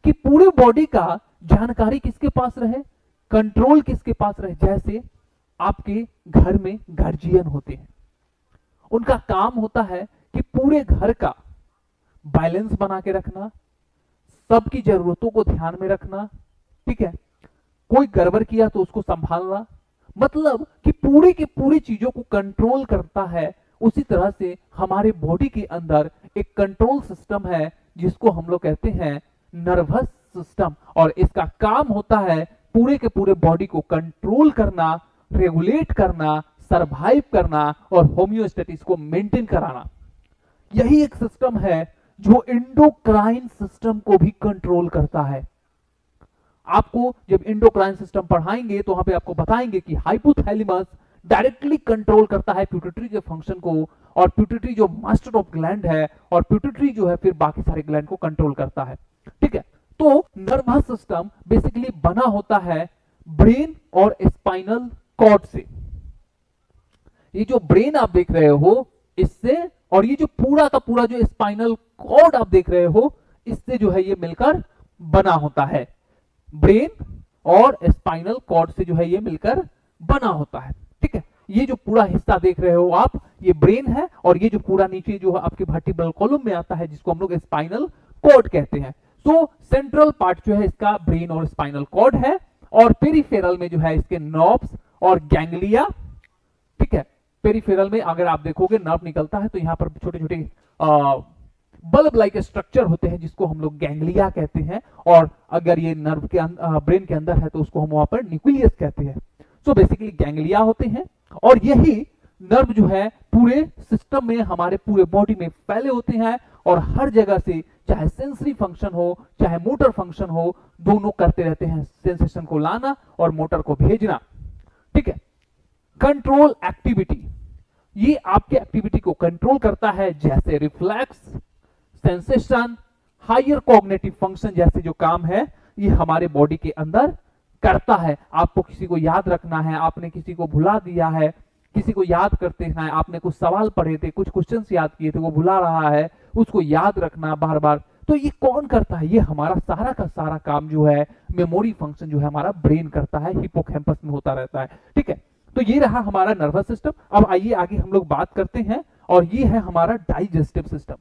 कि पूरे बॉडी का जानकारी किसके पास रहे, कंट्रोल किसके पास रहे। जैसे आपके घर में गार्जियन होते हैं, उनका काम होता है कि पूरे घर का बैलेंस बना के रखना, सबकी जरूरतों को ध्यान में रखना, ठीक है, कोई गड़बड़ किया तो उसको संभालना, मतलब कि पूरी की पूरी चीजों को कंट्रोल करता है। उसी तरह से हमारे बॉडी के अंदर एक कंट्रोल सिस्टम है जिसको हम लोग कहते हैं नर्वस सिस्टम, और इसका काम होता है पूरे के पूरे बॉडी को कंट्रोल करना, रेगुलेट करना, सरवाइव करना और होम्योस्टेटिस को मेंटेन कराना। यही एक सिस्टम है जो एंडोक्राइन सिस्टम को भी कंट्रोल करता है। आपको जब एंडोक्राइन सिस्टम पढ़ाएंगे तो वहां पे आपको बताएंगे कि हाइपोथैलेमस डायरेक्टली कंट्रोल करता है पिट्यूटरी के फंक्शन को, और पिट्यूटरी जो मास्टर ऑफ ग्लैंड है, और पिट्यूटरी जो है फिर बाकी सारे ग्लैंड को कंट्रोल करता है। ठीक है, तो नर्वस सिस्टम बेसिकली बना होता है ब्रेन और स्पाइनल कॉर्ड से। ये जो ब्रेन आप देख रहे हो इससे, और ये जो पूरा का पूरा जो स्पाइनल कॉर्ड आप देख रहे हो इससे जो है ये मिलकर बना होता है। ब्रेन और स्पाइनल कॉर्ड से जो है ये मिलकर बना होता है। ठीक है, ये जो पूरा हिस्सा देख रहे हो आप, ये ब्रेन है, और ये जो पूरा नीचे जो आपके वर्टिब्रल कॉलम में आता है जिसको हम लोग स्पाइनल कॉर्ड कहते हैं। सो सेंट्रल पार्ट जो है इसका ब्रेन और स्पाइनल कॉर्ड है, और पेरिफेरल में जो है इसके नर्व्स और गैंग्लिया। ठीक है, पेरिफेरल में अगर आप देखोगे नर्व निकलता है तो यहां पर छोटे छोटे बल्ब लाइक स्ट्रक्चर होते हैं जिसको हम लोग गैंग्लिया कहते हैं, और अगर ये नर्व के ब्रेन के अंदर है तो उसको हम वहां पर न्यूक्लियस कहते हैं। सो बेसिकली गैंग्लिया होते हैं, और यही नर्व जो है पूरे सिस्टम में, हमारे पूरे बॉडी में फैले होते हैं, और हर जगह से चाहे सेंसरी फंक्शन हो चाहे मोटर फंक्शन हो, दोनों करते रहते हैं, सेंसेशन को लाना और मोटर को भेजना। ठीक है, कंट्रोल एक्टिविटी, ये आपके एक्टिविटी को कंट्रोल करता है, जैसे reflex, sensation, higher cognitive function जैसे जो काम है ये हमारे बॉडी के अंदर करता है। आपको किसी को याद रखना है, आपने किसी को भुला दिया है, किसी को याद करते हैं, आपने कुछ सवाल पढ़े थे, कुछ क्वेश्चंस याद किए थे, वो भुला रहा है, उसको याद रखना बार बार, तो ये कौन करता है? ये हमारा सारा का सारा काम जो है, मेमोरी फंक्शन जो है हमारा ब्रेन करता है, हिपोकैम्पस में होता रहता है। ठीक है, तो ये रहा हमारा नर्वस सिस्टम। अब आइए आगे हम लोग बात करते हैं, और ये है हमारा डाइजेस्टिव सिस्टम।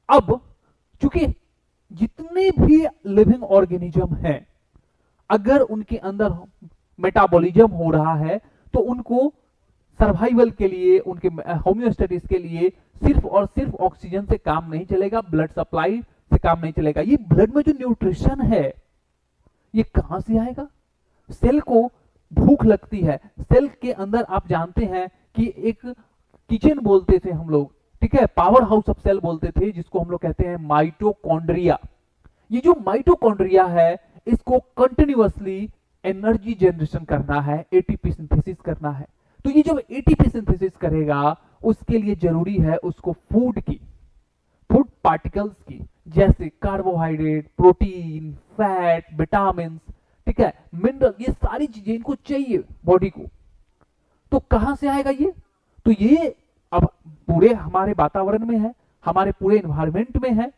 अब चूंकि जितने भी लिविंग ऑर्गेनिज्म हैं, अगर उनके अंदर मेटाबॉलिज्म हो रहा है तो उनको सर्वाइवल के लिए, उनके होम्योस्टेसिस के लिए सिर्फ और सिर्फ ऑक्सीजन से काम नहीं चलेगा, ब्लड सप्लाई से काम नहीं चलेगा। ये ब्लड में जो न्यूट्रिशन है ये कहां से आएगा? सेल को भूख लगती है, सेल के अंदर आप जानते हैं कि एक किचन बोलते थे हम लोग, ठीक है, पावर हाउस ऑफ सेल बोलते थे, जिसको हम लोग कहते हैं माइटोकॉन्ड्रिया। ये जो माइटोकॉन्ड्रिया है इसको कंटिन्यूअसली एनर्जी जनरेशन करना है, एटीपी सिंथेसिस करना है। तो ये जब एटीपी सिंथेसिस करेगा उसके लिए जरूरी है उसको फूड की, फूड पार्टिकल्स की, जैसे कार्बोहाइड्रेट, प्रोटीन, फैट, विटामिन, ठीक है, मिनरल, ये सारी चीजें इनको चाहिए बॉडी को। तो कहां से आएगा ये? तो ये अब पूरे हमारे वातावरण में है, हमारे पूरे एनवायरमेंट में है।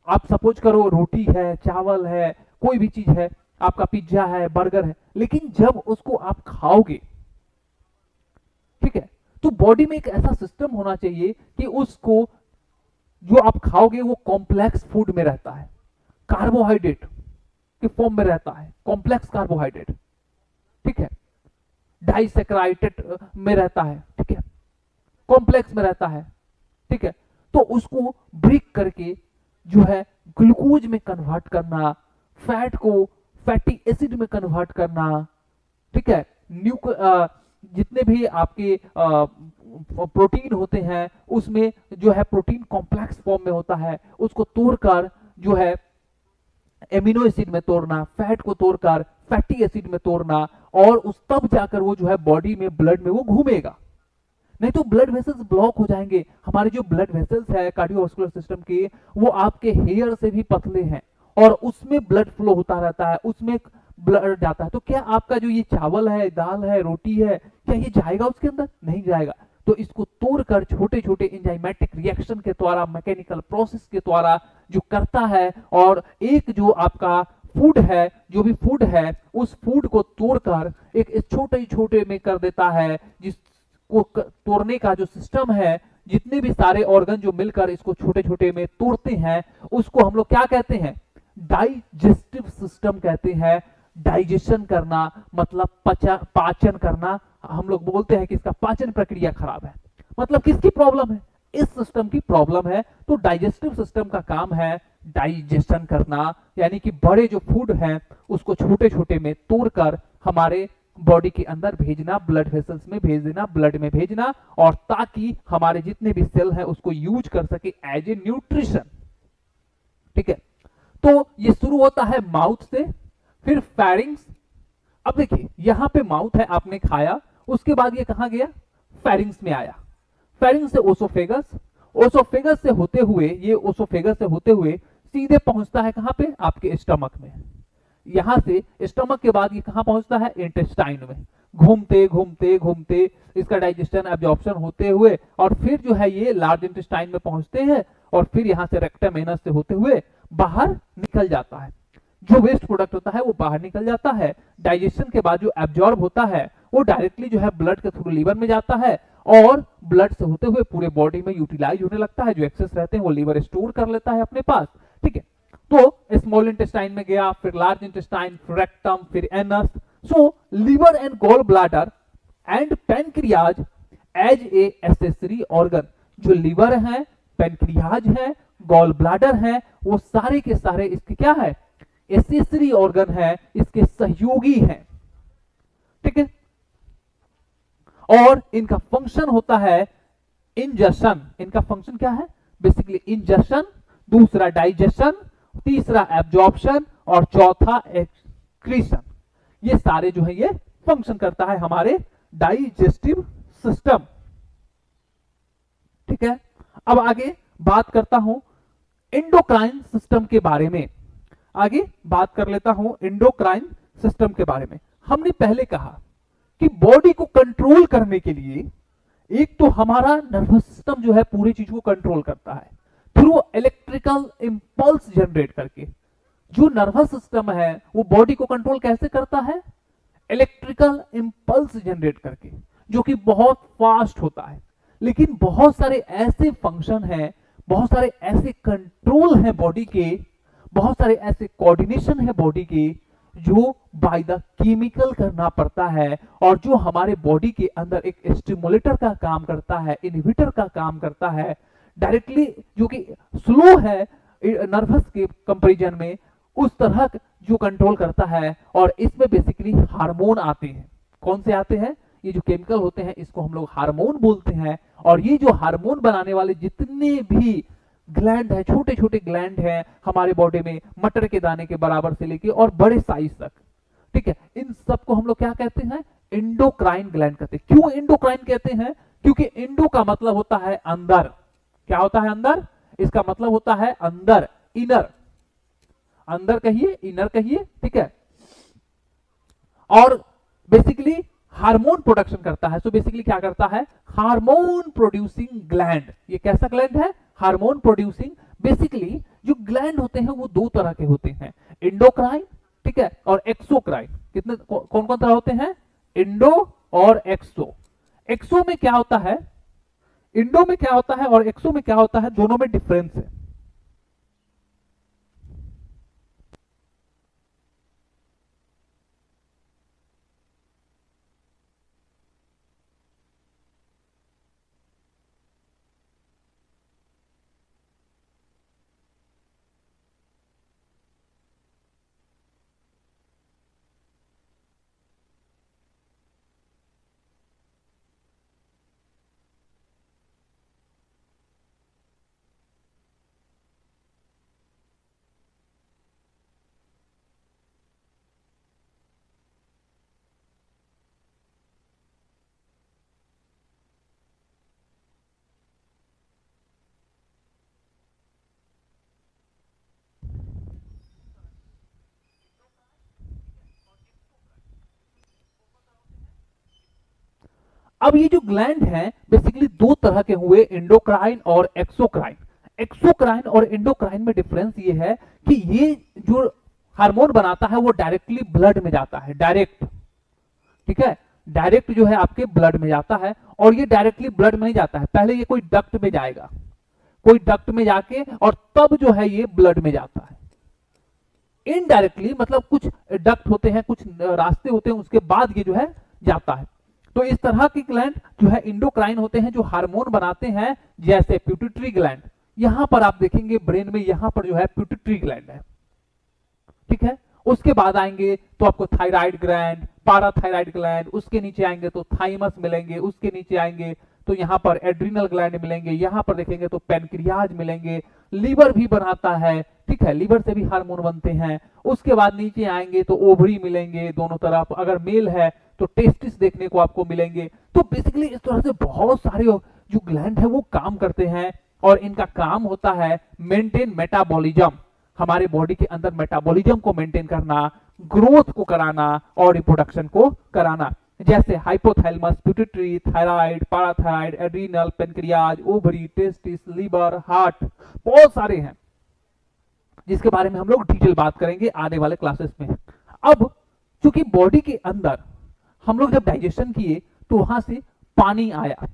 आप सपोज करो रोटी है, चावल है, कोई भी चीज है, आपका पिज्जा है, बर्गर है, लेकिन जब उसको आप खाओगे, ठीक है, तो बॉडी में एक ऐसा सिस्टम होना चाहिए कि उसको जो आप खाओगे वो कॉम्प्लेक्स फूड में रहता है, कार्बोहाइड्रेट के फॉर्म में रहता है, कॉम्प्लेक्स कार्बोहाइड्रेट, ठीक है, डाइसैकराइडेड में रहता है, ठीक है, कॉम्प्लेक्स में रहता है, ठीक है। तो उसको ब्रेक करके जो है ग्लूकोज में कन्वर्ट करना, फैट को फैटी एसिड में कन्वर्ट करना, ठीक है, जितने भी आपके प्रोटीन होते हैं उसमें जो है प्रोटीन कॉम्प्लेक्स फॉर्म में होता है, उसको तोड़कर जो है एमिनो एसिड में तोड़ना, फैट को तोड़कर फैटी एसिड में तोड़ना, और उस तब जाकर वो जो है बॉडी में, ब्लड में वो घूमेगा। नहीं तो ब्लड वेसल्स ब्लॉक हो जाएंगे। हमारे जो ब्लड वेसल्स है कार्डियोवास्कुलर सिस्टम के, वो आपके हेयर से भी पतले हैं, और उसमें ब्लड फ्लो होता रहता है, उसमें ब्लड जाता है। तो क्या आपका जो ये चावल है, दाल है, रोटी है, क्या ये जाएगा उसके अंदर? नहीं जाएगा। तो इसको तोड़कर छोटे छोटे एंजाइमेटिक रिएक्शन के द्वारा, मैकेनिकल प्रोसेस के द्वारा जो करता है, और एक जो आपका फूड है, जो भी फूड है, उस फूड को तोड़कर एक छोटे छोटे में कर देता है, जिसको तोड़ने का जो सिस्टम है, जितने भी सारे ऑर्गन जो मिलकर इसको छोटे छोटे में तोड़ते हैं, उसको हम लोग क्या कहते हैं? डाइजेस्टिव सिस्टम कहते हैं। डाइजेशन करना मतलब पाचन करना। हम लोग बोलते हैं कि इसका पाचन प्रक्रिया खराब है, मतलब किसकी प्रॉब्लम है? इस सिस्टम की प्रॉब्लम है। तो डाइजेस्टिव सिस्टम का काम है डाइजेशन करना, यानी कि बड़े जो फूड हैं उसको छोटे छोटे में तोड़कर हमारे बॉडी के अंदर भेजना, ब्लड वेसल्स में भेज देना, ब्लड में भेजना, और ताकि हमारे जितने भी सेल हैं उसको यूज कर सके एज ए न्यूट्रिशन। ठीक है, तो ये शुरू होता है माउथ से, फिर फेरिंग्स। अब देखिए यहां पे माउथ है, आपने खाया, उसके बाद ये कहां गया, फेरिंग्स में आया, फेरिंग्स से ओसोफेगस, ओसोफेगस से होते हुए, ये ओसोफेगस से होते हुए सीधे पहुंचता है कहां पे, आपके स्टमक में। यहां से स्टमक के बाद ये कहां पहुंचता है, इंटेस्टाइन में, घूमते घूमते घूमते इसका डाइजेशन एब्जॉर्प्शन होते हुए, और फिर जो है ये लार्ज इंटेस्टाइन में पहुंचते हैं, और फिर यहां से रेक्टम एनस से होते हुए बाहर निकल जाता है। जो वेस्ट प्रोडक्ट होता है वो बाहर निकल जाता है। डाइजेशन के बाद जो एब्जॉर्ब होता है वो डायरेक्टली जो है ब्लड के थ्रू लीवर में जाता है, और ब्लड से होते हुए पूरे बॉडी में यूटिलाइज होने लगता है। जो एक्सेस रहते हैं वो लीवर स्टोर कर लेता है अपने पास। ठीक है, तो स्मॉल इंटेस्टाइन में गया, फिर लार्ज इंटेस्टाइन, फिर रेक्टम, फिर anus. So liver and gall bladder and pancreas as a accessory organ. जो लिवर है, पैनक्रियाज है, गॉल ब्लैडर है, वो सारे के सारे इसके क्या है, एसेसरी ऑर्गन है, इसके सहयोगी हैं। ठीक है, और इनका फंक्शन होता है इंजेशन। इनका फंक्शन क्या है, बेसिकली इंजेशन, दूसरा डाइजेशन, तीसरा एब्जॉर्प्शन, और चौथा एक्सक्रीशन। ये सारे जो है ये फंक्शन करता है हमारे डाइजेस्टिव सिस्टम। ठीक है, अब आगे बात करता हूं एंडोक्राइन सिस्टम के बारे में। आगे बात कर लेता हूं एंडोक्राइन सिस्टम के बारे में। हमने पहले कहा कि बॉडी को कंट्रोल करने के लिए एक तो हमारा नर्वस सिस्टम जो है पूरी चीज को कंट्रोल करता है थ्रू इलेक्ट्रिकल इंपल्स जनरेट करके। जो नर्वस सिस्टम है वो बॉडी को कंट्रोल कैसे करता है, इलेक्ट्रिकल इंपल्स जनरेट करके, जो कि बहुत फास्ट होता है। लेकिन बहुत सारे ऐसे फंक्शन हैं, बहुत सारे ऐसे कंट्रोल हैं बॉडी के, बहुत सारे ऐसे कोऑर्डिनेशन है बॉडी के, जो बाय द केमिकल करना पड़ता है, और जो हमारे बॉडी के अंदर एक स्टिमुलेटर का काम करता है, इनहिबिटर का काम करता है डायरेक्टली, जो कि स्लो है नर्वस के कंपैरिजन में, उस तरह जो कंट्रोल करता है। और इसमें बेसिकली हार्मोन आते हैं। कौन से आते हैं, ये जो केमिकल होते हैं इसको हम लोग हार्मोन बोलते हैं। और ये जो हार्मोन बनाने वाले जितने भी ग्लैंड है, छोटे छोटे ग्लैंड हैं हमारे बॉडी में, मटर के दाने के बराबर से लेके और बड़े साइज तक। ठीक है, इन सबको हम लोग क्या कहते हैं, एंडोक्राइन ग्लैंड कहते हैं। क्यों एंडोक्राइन कहते हैं, क्योंकि एंडो का मतलब होता है अंदर। क्या होता है अंदर, इसका मतलब होता है अंदर, इनर, अंदर कहिए, इनर कहिए। ठीक है, और बेसिकली हार्मोन प्रोडक्शन करता है। सो बेसिकली क्या करता है, हार्मोन प्रोड्यूसिंग ग्लैंड। ये कैसा ग्लैंड है, हार्मोन प्रोड्यूसिंग। बेसिकली जो ग्लैंड होते हैं वो दो तरह के होते हैं, इंडोक्राइन, ठीक है, और एक्सोक्राइन। कितने कौन कौन तरह होते हैं, इंडो और एक्सो। एक्सो में क्या होता है, इंडो में क्या होता है और एक्सो में क्या होता है, दोनों में डिफरेंस है। अब ये जो ग्लैंड है बेसिकली दो तरह के हुए, इंडोक्राइन और एक्सोक्राइन। एक्सोक्राइन और इंडोक्राइन में डिफरेंस ये है कि ये जो हार्मोन बनाता है वो डायरेक्टली ब्लड में जाता है, डायरेक्ट। ठीक है, डायरेक्ट जो है आपके ब्लड में जाता है, और ये डायरेक्टली ब्लड में नहीं जाता है, पहले ये कोई डक्ट में जाएगा, कोई डक्ट में जाके और तब जो है ये ब्लड में जाता है। इनडायरेक्टली मतलब कुछ डक्ट होते हैं, कुछ रास्ते होते हैं, उसके बाद ये जो है जाता है। तो इस तरह के ग्लैंड जो है इंडोक्राइन होते हैं, जो हार्मोन बनाते हैं, जैसे प्यूटिटरी ग्लैंड। यहां पर आप देखेंगे ब्रेन में यहां पर जो है प्यूटिटरी ग्लैंड है। ठीक है, उसके बाद आएंगे तो आपको थायराइड ग्लैंड, पाराथायराइड ग्लैंड, उसके नीचे आएंगे तो थाइमस मिलेंगे, उसके नीचे आएंगे तो यहाँ पर एड्रिनल ग्लैंड मिलेंगे, यहाँ पर देखेंगे तो पेनक्रियाज मिलेंगे, लीवर भी बनाता है, ठीक है, लीवर से भी हार्मोन बनते हैं। उसके बाद नीचे आएंगे तो ओवरी मिलेंगे दोनों तरफ, अगर मेल है तो टेस्टिस देखने को आपको मिलेंगे। तो बेसिकली इस तरह से बहुत सारे जो ग्लैंड है वो काम करते हैं और इनका काम होता है मेंटेन मेटाबॉलिज्म, हमारे बॉडी के अंदर मेटाबॉलिज्म को मेंटेन करना, ग्रोथ को कराना और रिप्रोडक्शन को कराना। जैसे hypothalamus, pituitary, thyroid, parathyroid, adrenal, pancreas, ovary, testis, liver, heart, बहुत सारे हैं जिसके बारे में हम लोग डिटेल बात करेंगे आने वाले क्लासेस में। अब चूंकि बॉडी के अंदर हम लोग जब डाइजेशन किए तो वहां से पानी आया,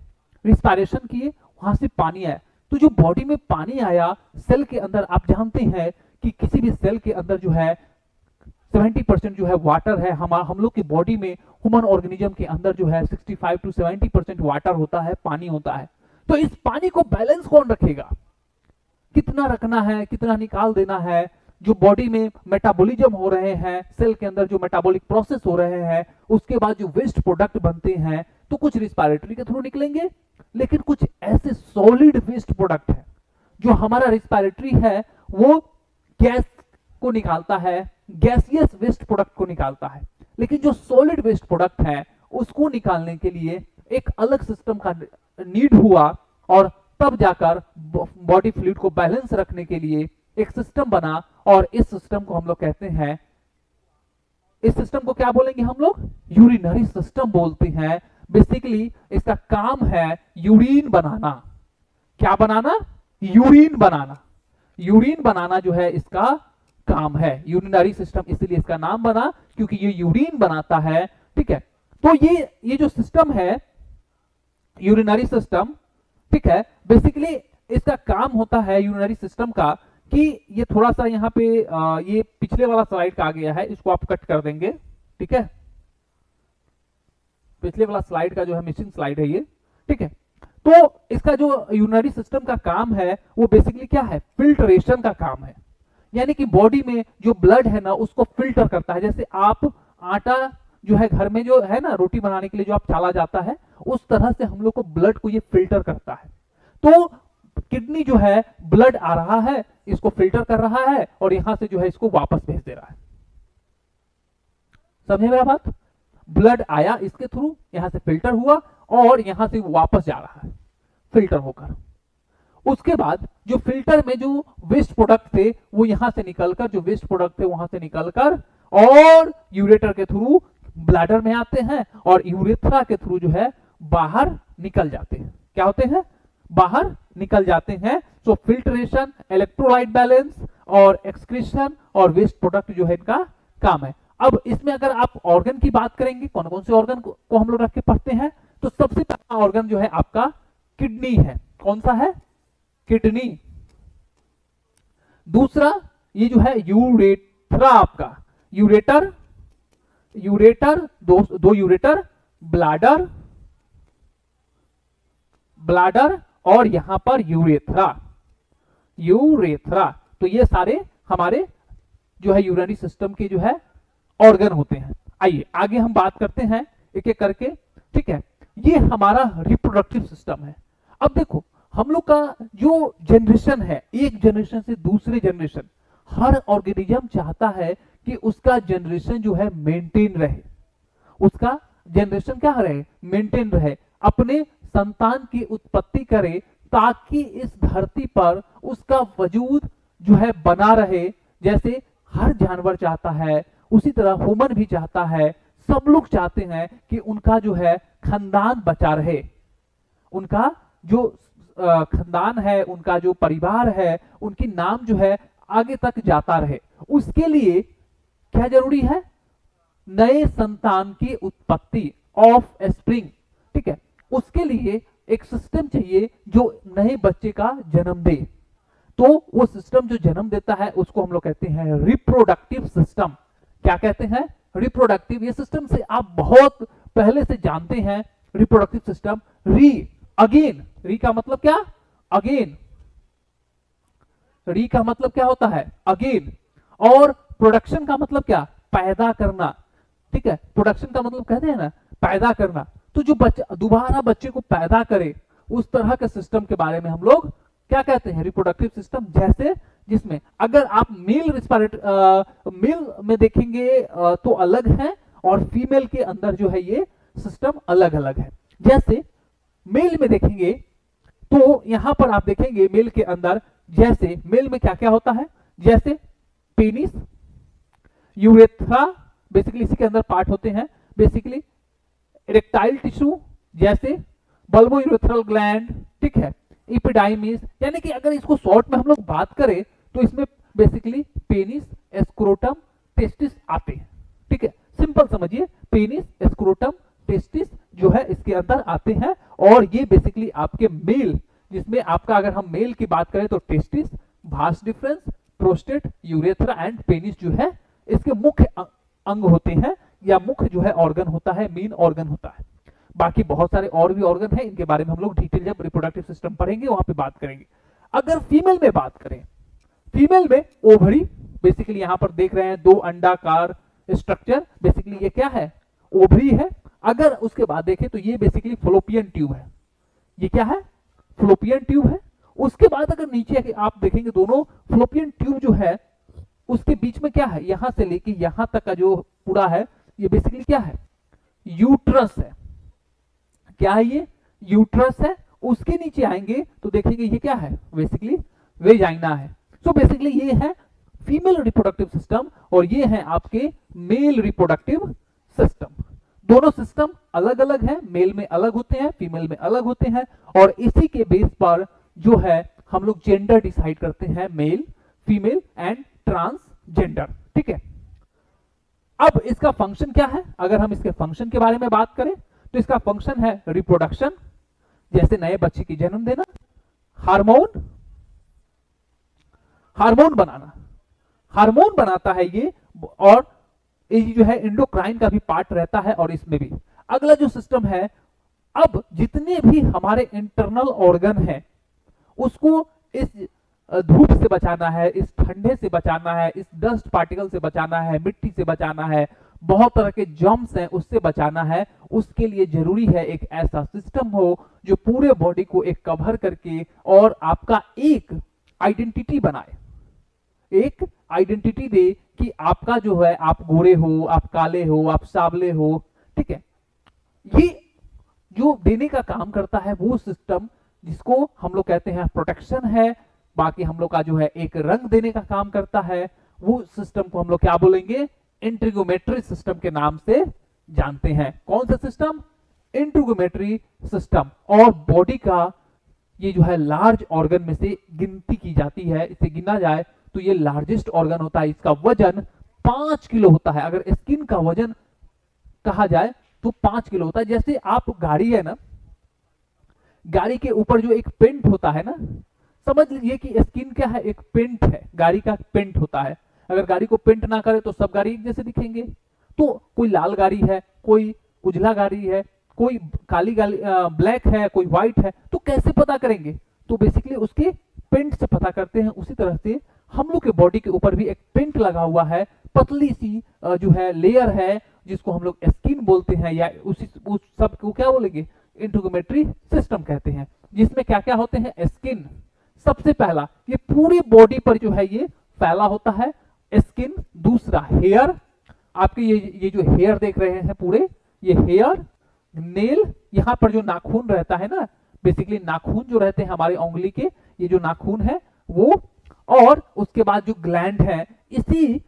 रिस्पायरेशन किए वहां से पानी आया, तो जो बॉडी में पानी आया सेल के अंदर, आप जानते हैं कि किसी भी सेल के अंदर जो है 70% जो है वाटर है। हम लोग की बॉडी में, ह्यूमन ऑर्गेनिज्म के अंदर जो है 65 to 70% वाटर होता है, पानी होता है। तो इस पानी को बैलेंस कौन रखेगा, कितना रखना है, कितना निकाल देना है, जो बॉडी में मेटाबॉलिज्म हो रहे हैं, सेल के अंदर जो मेटाबॉलिक प्रोसेस हो रहे हैं, उसके बाद जो वेस्ट प्रोडक्ट बनते हैं, तो कुछ रिस्पायरेटरी के थ्रू निकलेंगे, लेकिन कुछ ऐसे सॉलिड वेस्ट प्रोडक्ट है जो हमारा रिस्पायरेटरी है वो गैस को निकालता है, गैसियस वेस्ट प्रोडक्ट को निकालता है, लेकिन जो सॉलिड वेस्ट प्रोडक्ट है उसको निकालने के लिए एक अलग सिस्टम का नीड हुआ और तब जाकर बॉडी फ्लूइड को बैलेंस रखने के लिए एक सिस्टम बना और इस सिस्टम को हम लोग कहते हैं, इस सिस्टम को क्या बोलेंगे हम लोग, यूरिनरी सिस्टम बोलते हैं। बेसिकली इसका काम है यूरिन बनाना। क्या बनाना, यूरिन बनाना। यूरिन बनाना जो है इसका काम है, यूरिनरी सिस्टम, इसलिए इसका नाम बना क्योंकि ये यूरिन बनाता है, ठीक है। तो ये जो सिस्टम है यूरिनरी सिस्टम, ठीक है, बेसिकली इसका काम होता है यूरिनरी सिस्टम का कि ये थोड़ा सा यहाँ पे ये पिछले वाला स्लाइड का आ गया है, इसको आप कट कर देंगे, ठीक है, पिछले वाला स्लाइड का जो है मिसिंग स्लाइड है ये, ठीक है। तो इसका जो यूरिनरी सिस्टम का काम है वो बेसिकली क्या है, फिल्ट्रेशन का काम है, यानी कि बॉडी में जो ब्लड है ना उसको फिल्टर करता है। जैसे आप आटा जो है घर में जो है ना रोटी बनाने के लिए जो आप चाला जाता है, उस तरह से हम लोग को ब्लड को ये फिल्टर करता है। तो किडनी जो है ब्लड आ रहा है, इसको फिल्टर कर रहा है और यहां से जो है इसको वापस भेज दे रहा है। समझे मेरा बात, ब्लड आया इसके थ्रू, यहां से फिल्टर हुआ और यहां से वापस जा रहा है फिल्टर होकर। उसके बाद जो फिल्टर में जो वेस्ट प्रोडक्ट थे वो यहां से निकलकर, जो वेस्ट प्रोडक्ट थे वहां से निकलकर और यूरेटर के थ्रू ब्लैडर में आते हैं और यूरेथ्रा के थ्रू जो है बाहर निकल जाते हैं। क्या होते हैं, बाहर निकल जाते हैं। सो फिल्ट्रेशन, इलेक्ट्रोलाइट बैलेंस और एक्सक्रीशन और वेस्ट प्रोडक्ट जो है इनका काम है। अब इसमें अगर आप ऑर्गन की बात करेंगे, कौन कौन से ऑर्गन को हम लोग रख के पढ़ते हैं, तो सबसे पहला ऑर्गन जो है आपका किडनी है। कौन सा है, किडनी। दूसरा ये जो है यूरेथ्रा आपका, यूरेटर, यूरेटर दो यूरेटर, ब्लैडर, ब्लैडर और यहां पर यूरेथ्रा, यूरेथ्रा। तो ये सारे हमारे जो है यूरिनरी सिस्टम के जो है ऑर्गन होते हैं। आइए आगे हम बात करते हैं एक एक करके, ठीक है। ये हमारा रिप्रोडक्टिव सिस्टम है। अब देखो हम लोग का जो जनरेशन है, एक जनरेशन से दूसरे जनरेशन, हर ऑर्गेनिज्म चाहता है कि उसका जनरेशन जो है मेंटेन रहे, उसका जनरेशन क्या रहे, मेंटेन रहे, अपने संतान की उत्पत्ति करे ताकि इस धरती पर उसका वजूद जो है बना रहे। जैसे हर जानवर चाहता है उसी तरह ह्यूमन भी चाहता है, सब लोग चाहते हैं कि उनका जो है खानदान बचा रहे, उनका जो खानदान है, उनका जो परिवार है, उनकी नाम जो है आगे तक जाता रहे। उसके लिए क्या जरूरी है, नए संतान की उत्पत्ति, ऑफ स्प्रिंग, ठीक है। उसके लिए एक सिस्टम चाहिए जो नए बच्चे का जन्म दे। तो वो सिस्टम जो जन्म देता है उसको हम लोग कहते हैं रिप्रोडक्टिव सिस्टम। क्या कहते हैं, रिप्रोडक्टिव। ये सिस्टम से आप बहुत पहले से जानते हैं रिप्रोडक्टिव सिस्टम। री, अगेन, री का मतलब क्या, अगेन, री का मतलब क्या होता है, अगेन। और प्रोडक्शन का मतलब क्या, पैदा करना। ठीक है, प्रोडक्शन का मतलब कहते हैं ना पैदा करना, तो जो बच्चा दोबारा बच्चे को पैदा करे उस तरह के सिस्टम के बारे में हम लोग क्या कहते हैं, रिप्रोडक्टिव सिस्टम। जैसे जिसमें अगर आप मेल में देखेंगे तो अलग है, और फीमेल के अंदर जो है ये सिस्टम अलग अलग है। जैसे मेल में देखेंगे तो यहां पर आप देखेंगे मेल के अंदर, जैसे मेल में क्या क्या होता है, जैसे पेनिस, यूरेथ्रा, बेसिकली इसी के अंदर पार्ट होते हैं, बेसिकली इरेक्टाइल टिश्यू, जैसे बल्बो यूरेथ्रल ग्लैंड, ठीक है, इपिडाइमिस, यानी कि अगर इसको शॉर्ट में हम लोग बात करें तो इसमें बेसिकली पेनिस, स्क्रोटम, टेस्टिस आते हैं, ठीक है, सिंपल समझिए, पेनिस, स्क्रोटम, टेस्टिस जो है इसके अंदर आते हैं। और ये बेसिकली आपके मेल, जिसमें आपका अगर हम मेल की बात करें तो testis, Bhasa difference, prostate, urethra and penis जो है इसके मुख्य अंग होते हैं, या मुख्य जो है ऑर्गन होता है, मेन ऑर्गन होता है। बाकी बहुत सारे और भी ऑर्गन है, इनके बारे में हम लोग डिटेल जब रिप्रोडक्टिव सिस्टम पढ़ेंगे वहां पे बात करेंगे। अगर फीमेल में बात करें, फीमेल में ओवरी, बेसिकली यहां पर देख रहे हैं 2 अंडाकार स्ट्रक्चर, बेसिकली ये क्या है, ओवरी है। अगर उसके बाद देखें तो ये बेसिकली फ्लोपियन ट्यूब है, ये क्या है, फ्लोपियन ट्यूब है। उसके बाद अगर नीचे आप देखेंगे दोनों फ्लोपियन ट्यूब जो है उसके बीच में क्या है, यहां से लेके यहां तक का जो पूरा है ये बेसिकली क्या है, यूट्रस है। क्या है ये, यूट्रस है। उसके नीचे आएंगे तो देखेंगे ये क्या है, बेसिकली वेजाइना है। सो बेसिकली ये है फीमेल रिप्रोडक्टिव सिस्टम और ये है आपके मेल रिप्रोडक्टिव सिस्टम। दोनों सिस्टम अलग अलग है, मेल में अलग होते हैं, फीमेल में अलग होते हैं, और इसी के बेस पर जो है हम लोग जेंडर डिसाइड करते हैं, मेल, फीमेल एंड ट्रांसजेंडर, ठीक है। अब इसका फंक्शन क्या है, अगर हम इसके फंक्शन के बारे में बात करें तो इसका फंक्शन है रिप्रोडक्शन, जैसे नए बच्चे की जन्म देना, हार्मोन बनाना, हार्मोन बनाता है ये, और ये जो है एंडोक्राइन का भी पार्ट रहता है। और इसमें भी अगला जो सिस्टम है, अब जितने भी हमारे इंटरनल ऑर्गन है उसको इस धूप से बचाना है, इस ठंडे से बचाना है, इस डस्ट पार्टिकल से बचाना है, मिट्टी से बचाना है, बहुत तरह के जर्म्स हैं उससे बचाना है। उसके लिए जरूरी है एक ऐसा सिस्टम हो जो पूरे बॉडी को एक कवर करके और आपका एक आइडेंटिटी बनाए, एक आइडेंटिटी दे कि आपका जो है, आप गोरे हो, आप काले हो, आप सावले हो, ठीक है। ये जो देने का काम करता है वो सिस्टम जिसको हम लोग कहते हैं प्रोटेक्शन है। बाकी हम लोग का जो है एक रंग देने का काम करता है, वो सिस्टम को हम लोग क्या बोलेंगे, इंट्रिगोमेट्री सिस्टम के नाम से जानते हैं। कौन सा सिस्टम, इंट्रिगोमेट्री सिस्टम। और बॉडी का ये जो है लार्ज ऑर्गन में से गिनती की जाती है, इसे गिना जाए तो ये लार्जेस्ट ऑर्गन होता है। इसका वजन 5 किलो होता है। अगर स्किन का वजन कहा जाए तो 5 किलो होता है। जैसे आप गाड़ी है ना, गाड़ी के ऊपर जो एक पेंट होता है ना, समझ लीजिए कि स्किन क्या है, एक पेंट है, गाड़ी का पेंट होता है। अगर गाड़ी को पेंट ना करे तो सब गाड़ी एक जैसे दिखेंगे। तो कोई लाल गाड़ी है, कोई उजला गाड़ी है, कोई काली गाड़ी ब्लैक है, कोई व्हाइट है, तो कैसे पता करेंगे, तो बेसिकली उसके पेंट से पता करते हैं। उसी तरह से हम लोग के बॉडी के ऊपर भी एक पेंट लगा हुआ है, पतली सी जो है लेयर है, जिसको हम लोग स्किन बोलते हैं, या उस सब को क्या बोलेंगे, इंट्रिगोमेट्री सिस्टम कहते हैं। जिसमें क्या क्या होते हैं, स्किन सबसे पहला, ये पूरी बॉडी पर जो है ये फैला होता है स्किन। दूसरा हेयर, आपके ये जो हेयर देख रहे हैं पूरे, ये हेयर, नेल, यहाँ पर जो नाखून रहता है ना, बेसिकली नाखून जो रहते हैं हमारे उंगली के, ये जो नाखून है वो, और उसके बाद जो ग्लैंड है, इसी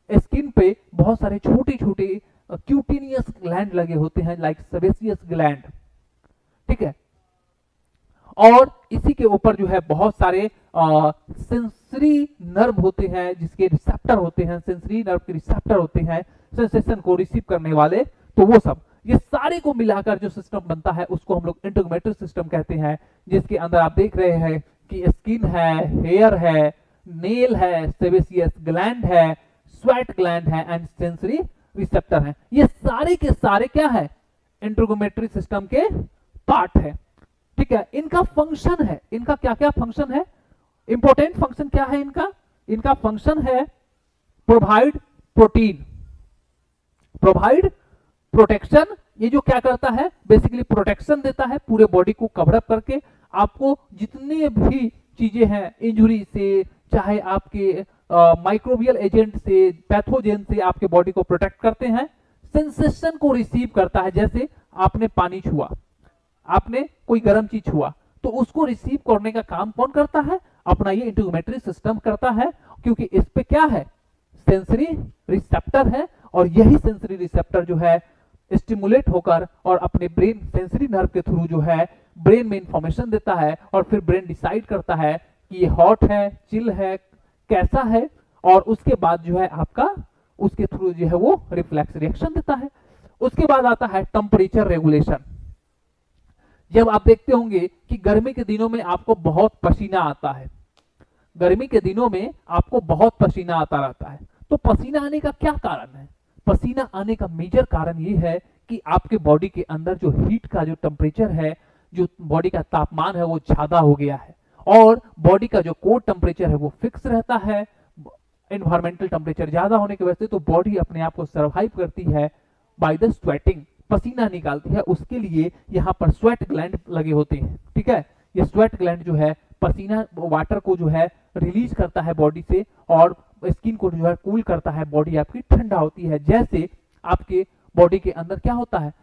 स्किन पे बहुत सारे छोटे छोटे क्यूटिनियस ग्लैंड लगे होते हैं, लाइक सेबेसियस ग्लैंड, ठीक है। और इसी के ऊपर जो है बहुत सारे सेंसरी नर्व होते हैं, जिसके रिसेप्टर होते हैं, सेंसरी नर्व के रिसेप्टर होते हैं सेंसेशन को रिसीव करने वाले। तो वो सब, ये सारे को मिलाकर जो सिस्टम बनता है उसको हम लोग इंट्रिगोमेट्री सिस्टम कहते हैं। जिसके अंदर आप देख रहे हैं कि स्किन है, हेयर है, नेल है, सेबेसियस ग्लैंड है, स्वेट ग्लैंड है एंड सेंसरी रिसेप्टर है। ये सारे के सारे क्या है, इंट्रिगोमेट्री सिस्टम के पार्ट है, ठीक है। इनका फंक्शन है, इनका क्या क्या फंक्शन है, इंपॉर्टेंट फंक्शन क्या है इनका, इनका फंक्शन है प्रोवाइड प्रोटीन, प्रोवाइड प्रोटेक्शन, ये जो क्या करता है बेसिकली प्रोटेक्शन देता है पूरे बॉडी को कवर अप करके, आपको जितने भी चीजें हैं इंजुरी से, चाहे आपके माइक्रोबियल एजेंट से, पैथोजेन से आपके बॉडी को प्रोटेक्ट करते हैं। सेंसेशन को रिसीव करता है, जैसे आपने पानी छुआ, आपने कोई गर्म चीज छुआ, तो उसको रिसीव करने का काम कौन करता है, अपना ये इंटीग्रोमेट्री सिस्टम करता है, क्योंकि इस पे क्या है, सेंसरी रिसेप्टर है, और यही सेंसरी रिसेप्टर जो है स्टिमुलेट होकर और अपने ब्रेन सेंसरी नर्व के थ्रू जो है ब्रेन में इंफॉर्मेशन देता है, और फिर ब्रेन डिसाइड करता है कि ये हॉट है, चिल है, कैसा है, और उसके बाद जो है आपका उसके थ्रू जो है वो रिफ्लेक्स रिएक्शन देता है। उसके बाद आता है टेम्परेचर रेगुलेशन। जब आप देखते होंगे कि गर्मी के दिनों में आपको बहुत पसीना आता है, गर्मी के दिनों में आपको बहुत पसीना आता रहता है, तो पसीना आने का क्या कारण है, पसीना आने का मेजर कारण ये है कि आपके बॉडी के अंदर जो हीट का जो टेम्परेचर है, जो बॉडी का तापमान है वो ज्यादा हो गया है, और बॉडी का जो कोर टेम्परेचर है वो फिक्स रहता है। एनवायरमेंटल टेम्परेचर ज्यादा होने की वजह से तो बॉडी अपने आप को सर्वाइव करती है बाय द स्वेटिंग, पसीना निकालती है, उसके लिए यहाँ पर स्वेट ग्लैंड लगे होते हैं, ठीक है। ये स्वेट ग्लैंड जो है पसीना वाटर को जो है रिलीज करता है बॉडी से, और स्किन को जो है कूल करता है, बॉडी आपकी ठंडा होती है। जैसे आपके बॉडी के अंदर क्या होता है,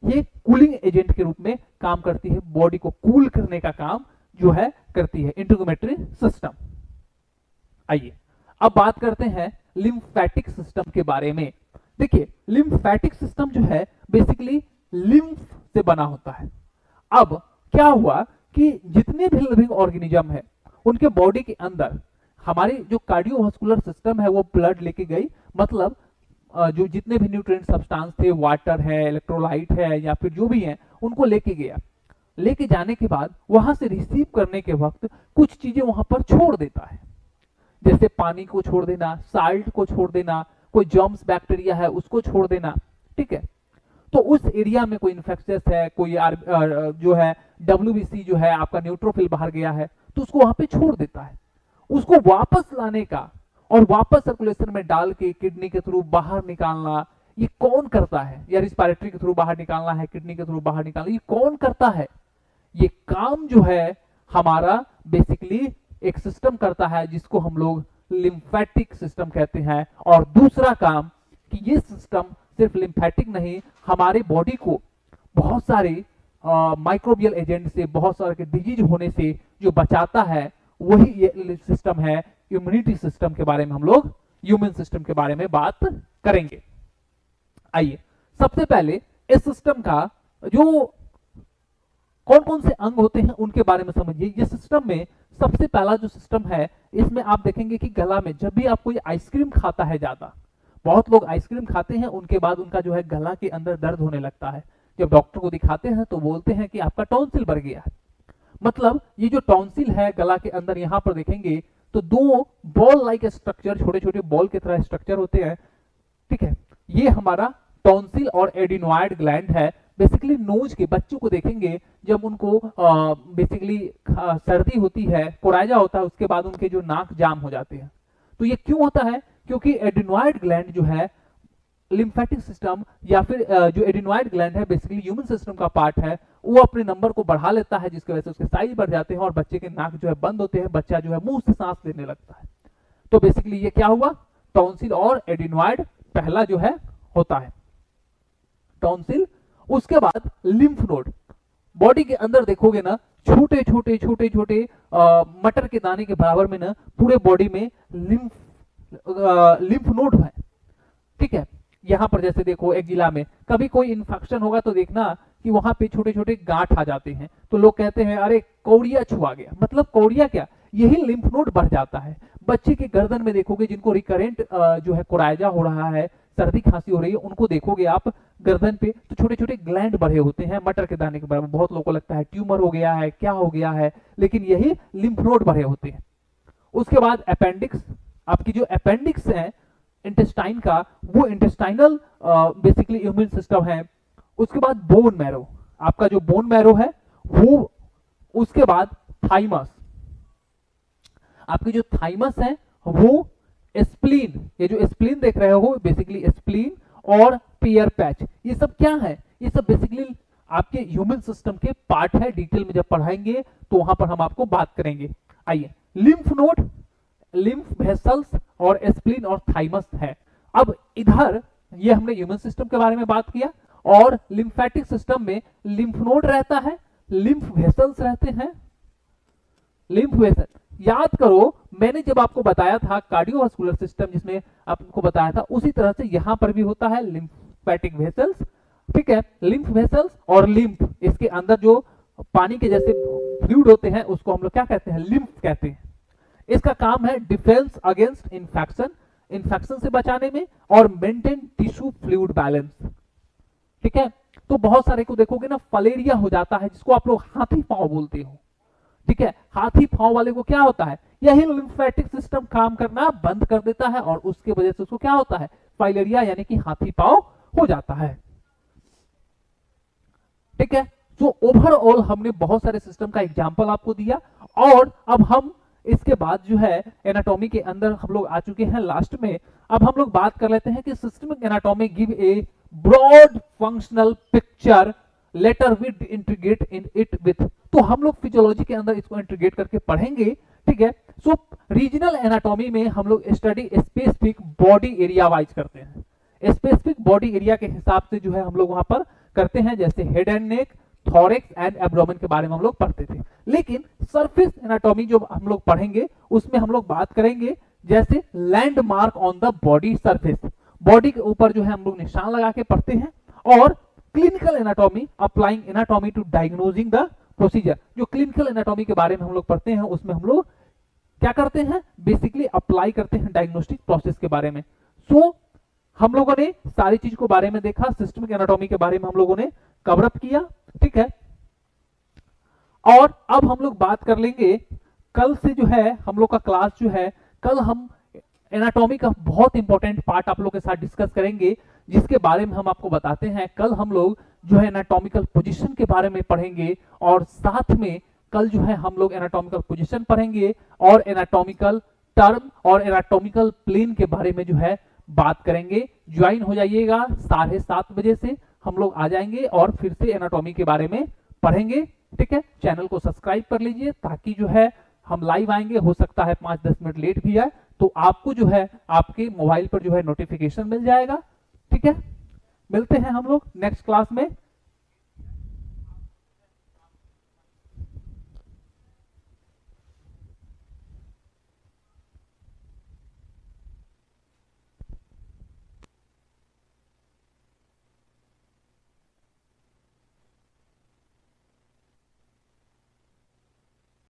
ये कूलिंग एजेंट के रूप में काम करती है, बॉडी को कूल करने का काम जो है करती है इंटीग्रोमेट्री सिस्टम। आइए अब बात करते हैं लिम्फेटिक सिस्टम के बारे में। देखिए लिम्फेटिक सिस्टम जो है बेसिकली लिम्फ से बना होता है। अब क्या हुआ कि जितने भी लिविंग ऑर्गेनिज्म है उनके बॉडी के अंदर हमारी जो कार्डियोवास्कुलर सिस्टम है वो ब्लड लेके गई, मतलब जो जितने भी न्यूट्रिएंट सब्सटेंस थे, वाटर है, इलेक्ट्रोलाइट है, या फिर जो भी है, उनको लेके गया। लेके जाने के बाद वहां से रिसीव करने के वक्त कुछ चीजें वहां पर छोड़ देता है, जैसे पानी को छोड़ देना, साल्ट को छोड़ देना, कोई जर्म्स बैक्टीरिया है उसको छोड़ देना, ठीक है। तो उस एरिया में कोई इन्फेक्शियस है, कोई जो है WBC जो है आपका न्यूट्रोफिल बाहर गया है, तो उसको वहां पे छोड़ देता है। उसको वापस लाने का और वापस सर्कुलेशन में डाल के किडनी के थ्रू बाहर निकालना, ये कौन करता है, या रिस्पिरेटरी के थ्रू बाहर निकालना है, किडनी के थ्रू बाहर निकालना, ये कौन करता है, ये काम जो है हमारा बेसिकली एक सिस्टम करता है जिसको हम लोग लिम्फेटिक सिस्टम कहते हैं। और दूसरा काम कि ये सिस्टम सिर्फ लिम्फेटिक नहीं, हमारे बॉडी को बहुत सारे माइक्रोबियल एजेंट से, बहुत सारे डिजीज होने से जो बचाता है, वही ये सिस्टम है। इम्यूनिटी सिस्टम के बारे में हम लोग ह्यूमन सिस्टम के बारे में बात करेंगे। आइए सबसे पहले इस सिस्टम का जो कौन कौन से अंग होते हैं उनके बारे में समझिए। ये सिस्टम में सबसे पहला जो सिस्टम है, इसमें आप देखेंगे कि गला में जब भी आप कोई आइसक्रीम खाता है, ज्यादा बहुत लोग आइसक्रीम खाते हैं, उनके बाद उनका जो है गला के अंदर दर्द होने लगता है। जब डॉक्टर को दिखाते हैं तो बोलते हैं कि आपका टॉन्सिल बढ़ गया है। मतलब ये जो टॉन्सिल है गला के अंदर, यहां पर देखेंगे तो दो बॉल लाइक स्ट्रक्चर, छोटे छोटे बॉल की तरह स्ट्रक्चर होते हैं, ठीक है। ये हमारा टॉन्सिल और एडिनोइड ग्लैंड है। बेसिकली नोज के बच्चों को देखेंगे, जब उनको बेसिकली सर्दी होती है, कोराइजा होता है, उसके बाद उनके जो नाक जाम हो जाते हैं। तो ये क्यों होता है, क्योंकि एडिनोइड ग्लैंड जो है लिम्फेटिक सिस्टम, या फिर जो एडिनोइड ग्लैंड है बेसिकली ह्यूमन सिस्टम का पार्ट है, वो अपने नंबर को बढ़ा लेता है, जिसकी वजह से उसके साइज बढ़ जाते हैं और बच्चे के नाक जो है बंद होते हैं, बच्चा जो है मुंह से सांस लेने लगता है। तो बेसिकली ये क्या हुआ, टॉन्सिल और एडिनोइड पहला जो है होता है, टॉन्सिल। उसके बाद लिम्फ नोड, बॉडी के अंदर देखोगे ना छोटे छोटे छोटे छोटे मटर के दाने के बराबर में ना पूरे बॉडी में लिम्फ नोड है, ठीक है। यहां पर जैसे देखो एक्जिला में कभी कोई इन्फेक्शन होगा तो देखना कि वहां पे छोटे छोटे गांठ आ जाते हैं, तो लोग कहते हैं अरे कौड़िया छुआ गया। मतलब कौड़िया क्या, यही लिम्फ नोड बढ़ जाता है। बच्चे के गर्दन में देखोगे जिनको रिकरेंट जो है कोराइजा हो रहा है, सर्दी खांसी हो रही है, उनको देखोगे आप गर्दन पे तो छोटे छोटे ग्लैंड बढ़े होते हैं मटर के दाने के बराबर। बहुत लोगों को लगता है ट्यूमर हो गया है, क्या हो गया है, लेकिन यही लिम्फ नोड बढ़े होते हैं। उसके बाद अपेंडिक्स, आपकी जो अपेंडिक्स है इंटेस्टाइन का, वो इंटेस्टाइनल बेसिकली इम्यून सिस्टम है। उसके बाद बोन मैरो, आपका जो बोन मैरो है वो। उसके बाद थाइमस, आपकी जो थाइमस है वो स्प्लीन, ये जो स्प्लीन देख रहे हो बेसिकली स्प्लीन और पेयर पैच, ये सब क्या है, ये सब बेसिकली आपके ह्यूमन सिस्टम के पार्ट है। डिटेल में जब पढ़ाएंगे तो वहां पर हम आपको बात करेंगे। आइए, लिम्फ नोड, लिम्फ वेसल्स और स्प्लीन और थाइमस है। अब इधर ये हमने ह्यूमन सिस्टम के बारे में बात किया, और लिम्फेटिक सिस्टम में लिम्फ नोड रहता है, लिम्फ वेसल्स रहते हैं। लिम्फ वेसल याद करो, मैंने जब आपको बताया था कार्डियोवास्कुलर सिस्टम जिसमें आपको बताया था, उसी तरह से यहां पर भी होता है लिम्फेटिक वेसल्स, ठीक है। लिम्फ वेसल्स और लिम्फ, इसके अंदर जो पानी के जैसे फ्लूइड होते हैं उसको हम लोग क्या कहते हैं, लिम्फ कहते हैं। इसका काम है डिफेंस अगेंस्ट इंफेक्शन, इंफेक्शन से बचाने में, और मेंटेन टिश्यू फ्लूइड बैलेंस, ठीक है। तो बहुत सारे को देखोगे ना फलेरिया हो जाता है, जिसको आप लोग हाथी पांव बोलते हो, ठीक है। हाथी पांव वाले को क्या होता है, यही लिम्फेटिक सिस्टम काम करना बंद कर देता है, और उसके वजह से उसको क्या होता है, फाइलेरिया यानी कि हाथी पांव हो जाता है, ठीक है। तो ओवरऑल हमने बहुत सारे सिस्टम का एग्जांपल आपको दिया, और अब हम इसके बाद जो है एनाटॉमी के अंदर हम लोग आ चुके हैं लास्ट में। अब हम लोग बात कर लेते हैं कि systemic anatomy give a broad functional picture, later we integrate in it with, तो हम लोग फिजियोलॉजी के अंदर इसको इंटीग्रेट करके पढ़ेंगे, ठीक है। सो रीजनल एनाटॉमी में हम लोग study specific body area wise करते हैं, स्पेसिफिक बॉडी एरिया के हिसाब से जो है हम लोग वहां पर करते हैं, जैसे head and neck, thorax and abdomen के बारे में हम लोग पढ़ते थे। लेकिन सरफेस एनाटॉमी जो हम लोग पढ़ेंगे उसमें हम लोग बात करेंगे जैसे landmark on the body surface, body के ऊपर जो है हम लोग निशान लगा के पढ़ते हैं, और clinical anatomy applying anatomy to diagnosing the procedure, जो क्लिनिकल एनाटॉमी के बारे में हम लोग पढ़ते हैं उसमें हम लोग क्या करते हैं, बेसिकली अप्लाई करते हैं डायग्नोस्टिक प्रोसेस के बारे में। सो हम लोगों ने सारी चीज को बारे में देखा, सिस्टमिक एनाटॉमी के बारे में हम लोगों ने कवर अप किया, ठीक है। और अब हम लोग बात कर लेंगे, कल से जो है हम लोग का क्लास जो है, कल हम एनाटॉमी का बहुत इंपॉर्टेंट पार्ट आप लोग के साथ डिस्कस करेंगे, जिसके बारे में हम आपको बताते हैं। कल हम लोग जो है एनाटॉमिकल पोजीशन के बारे में पढ़ेंगे, और साथ में कल जो है हम लोग एनाटॉमिकल पोजीशन पढ़ेंगे, और एनाटॉमिकल टर्म और एनाटॉमिकल प्लेन के बारे में जो है बात करेंगे। ज्वाइन हो जाइएगा 7:30 बजे से, हम लोग आ जाएंगे और फिर से एनाटॉमी के बारे में पढ़ेंगे, ठीक है। चैनल को सब्सक्राइब कर लीजिए, ताकि जो है हम लाइव आएंगे, हो सकता है 5-10 मिनट लेट भी आए, तो आपको जो है आपके मोबाइल पर जो है नोटिफिकेशन मिल जाएगा, ठीक है। मिलते हैं हम लोग नेक्स्ट क्लास में।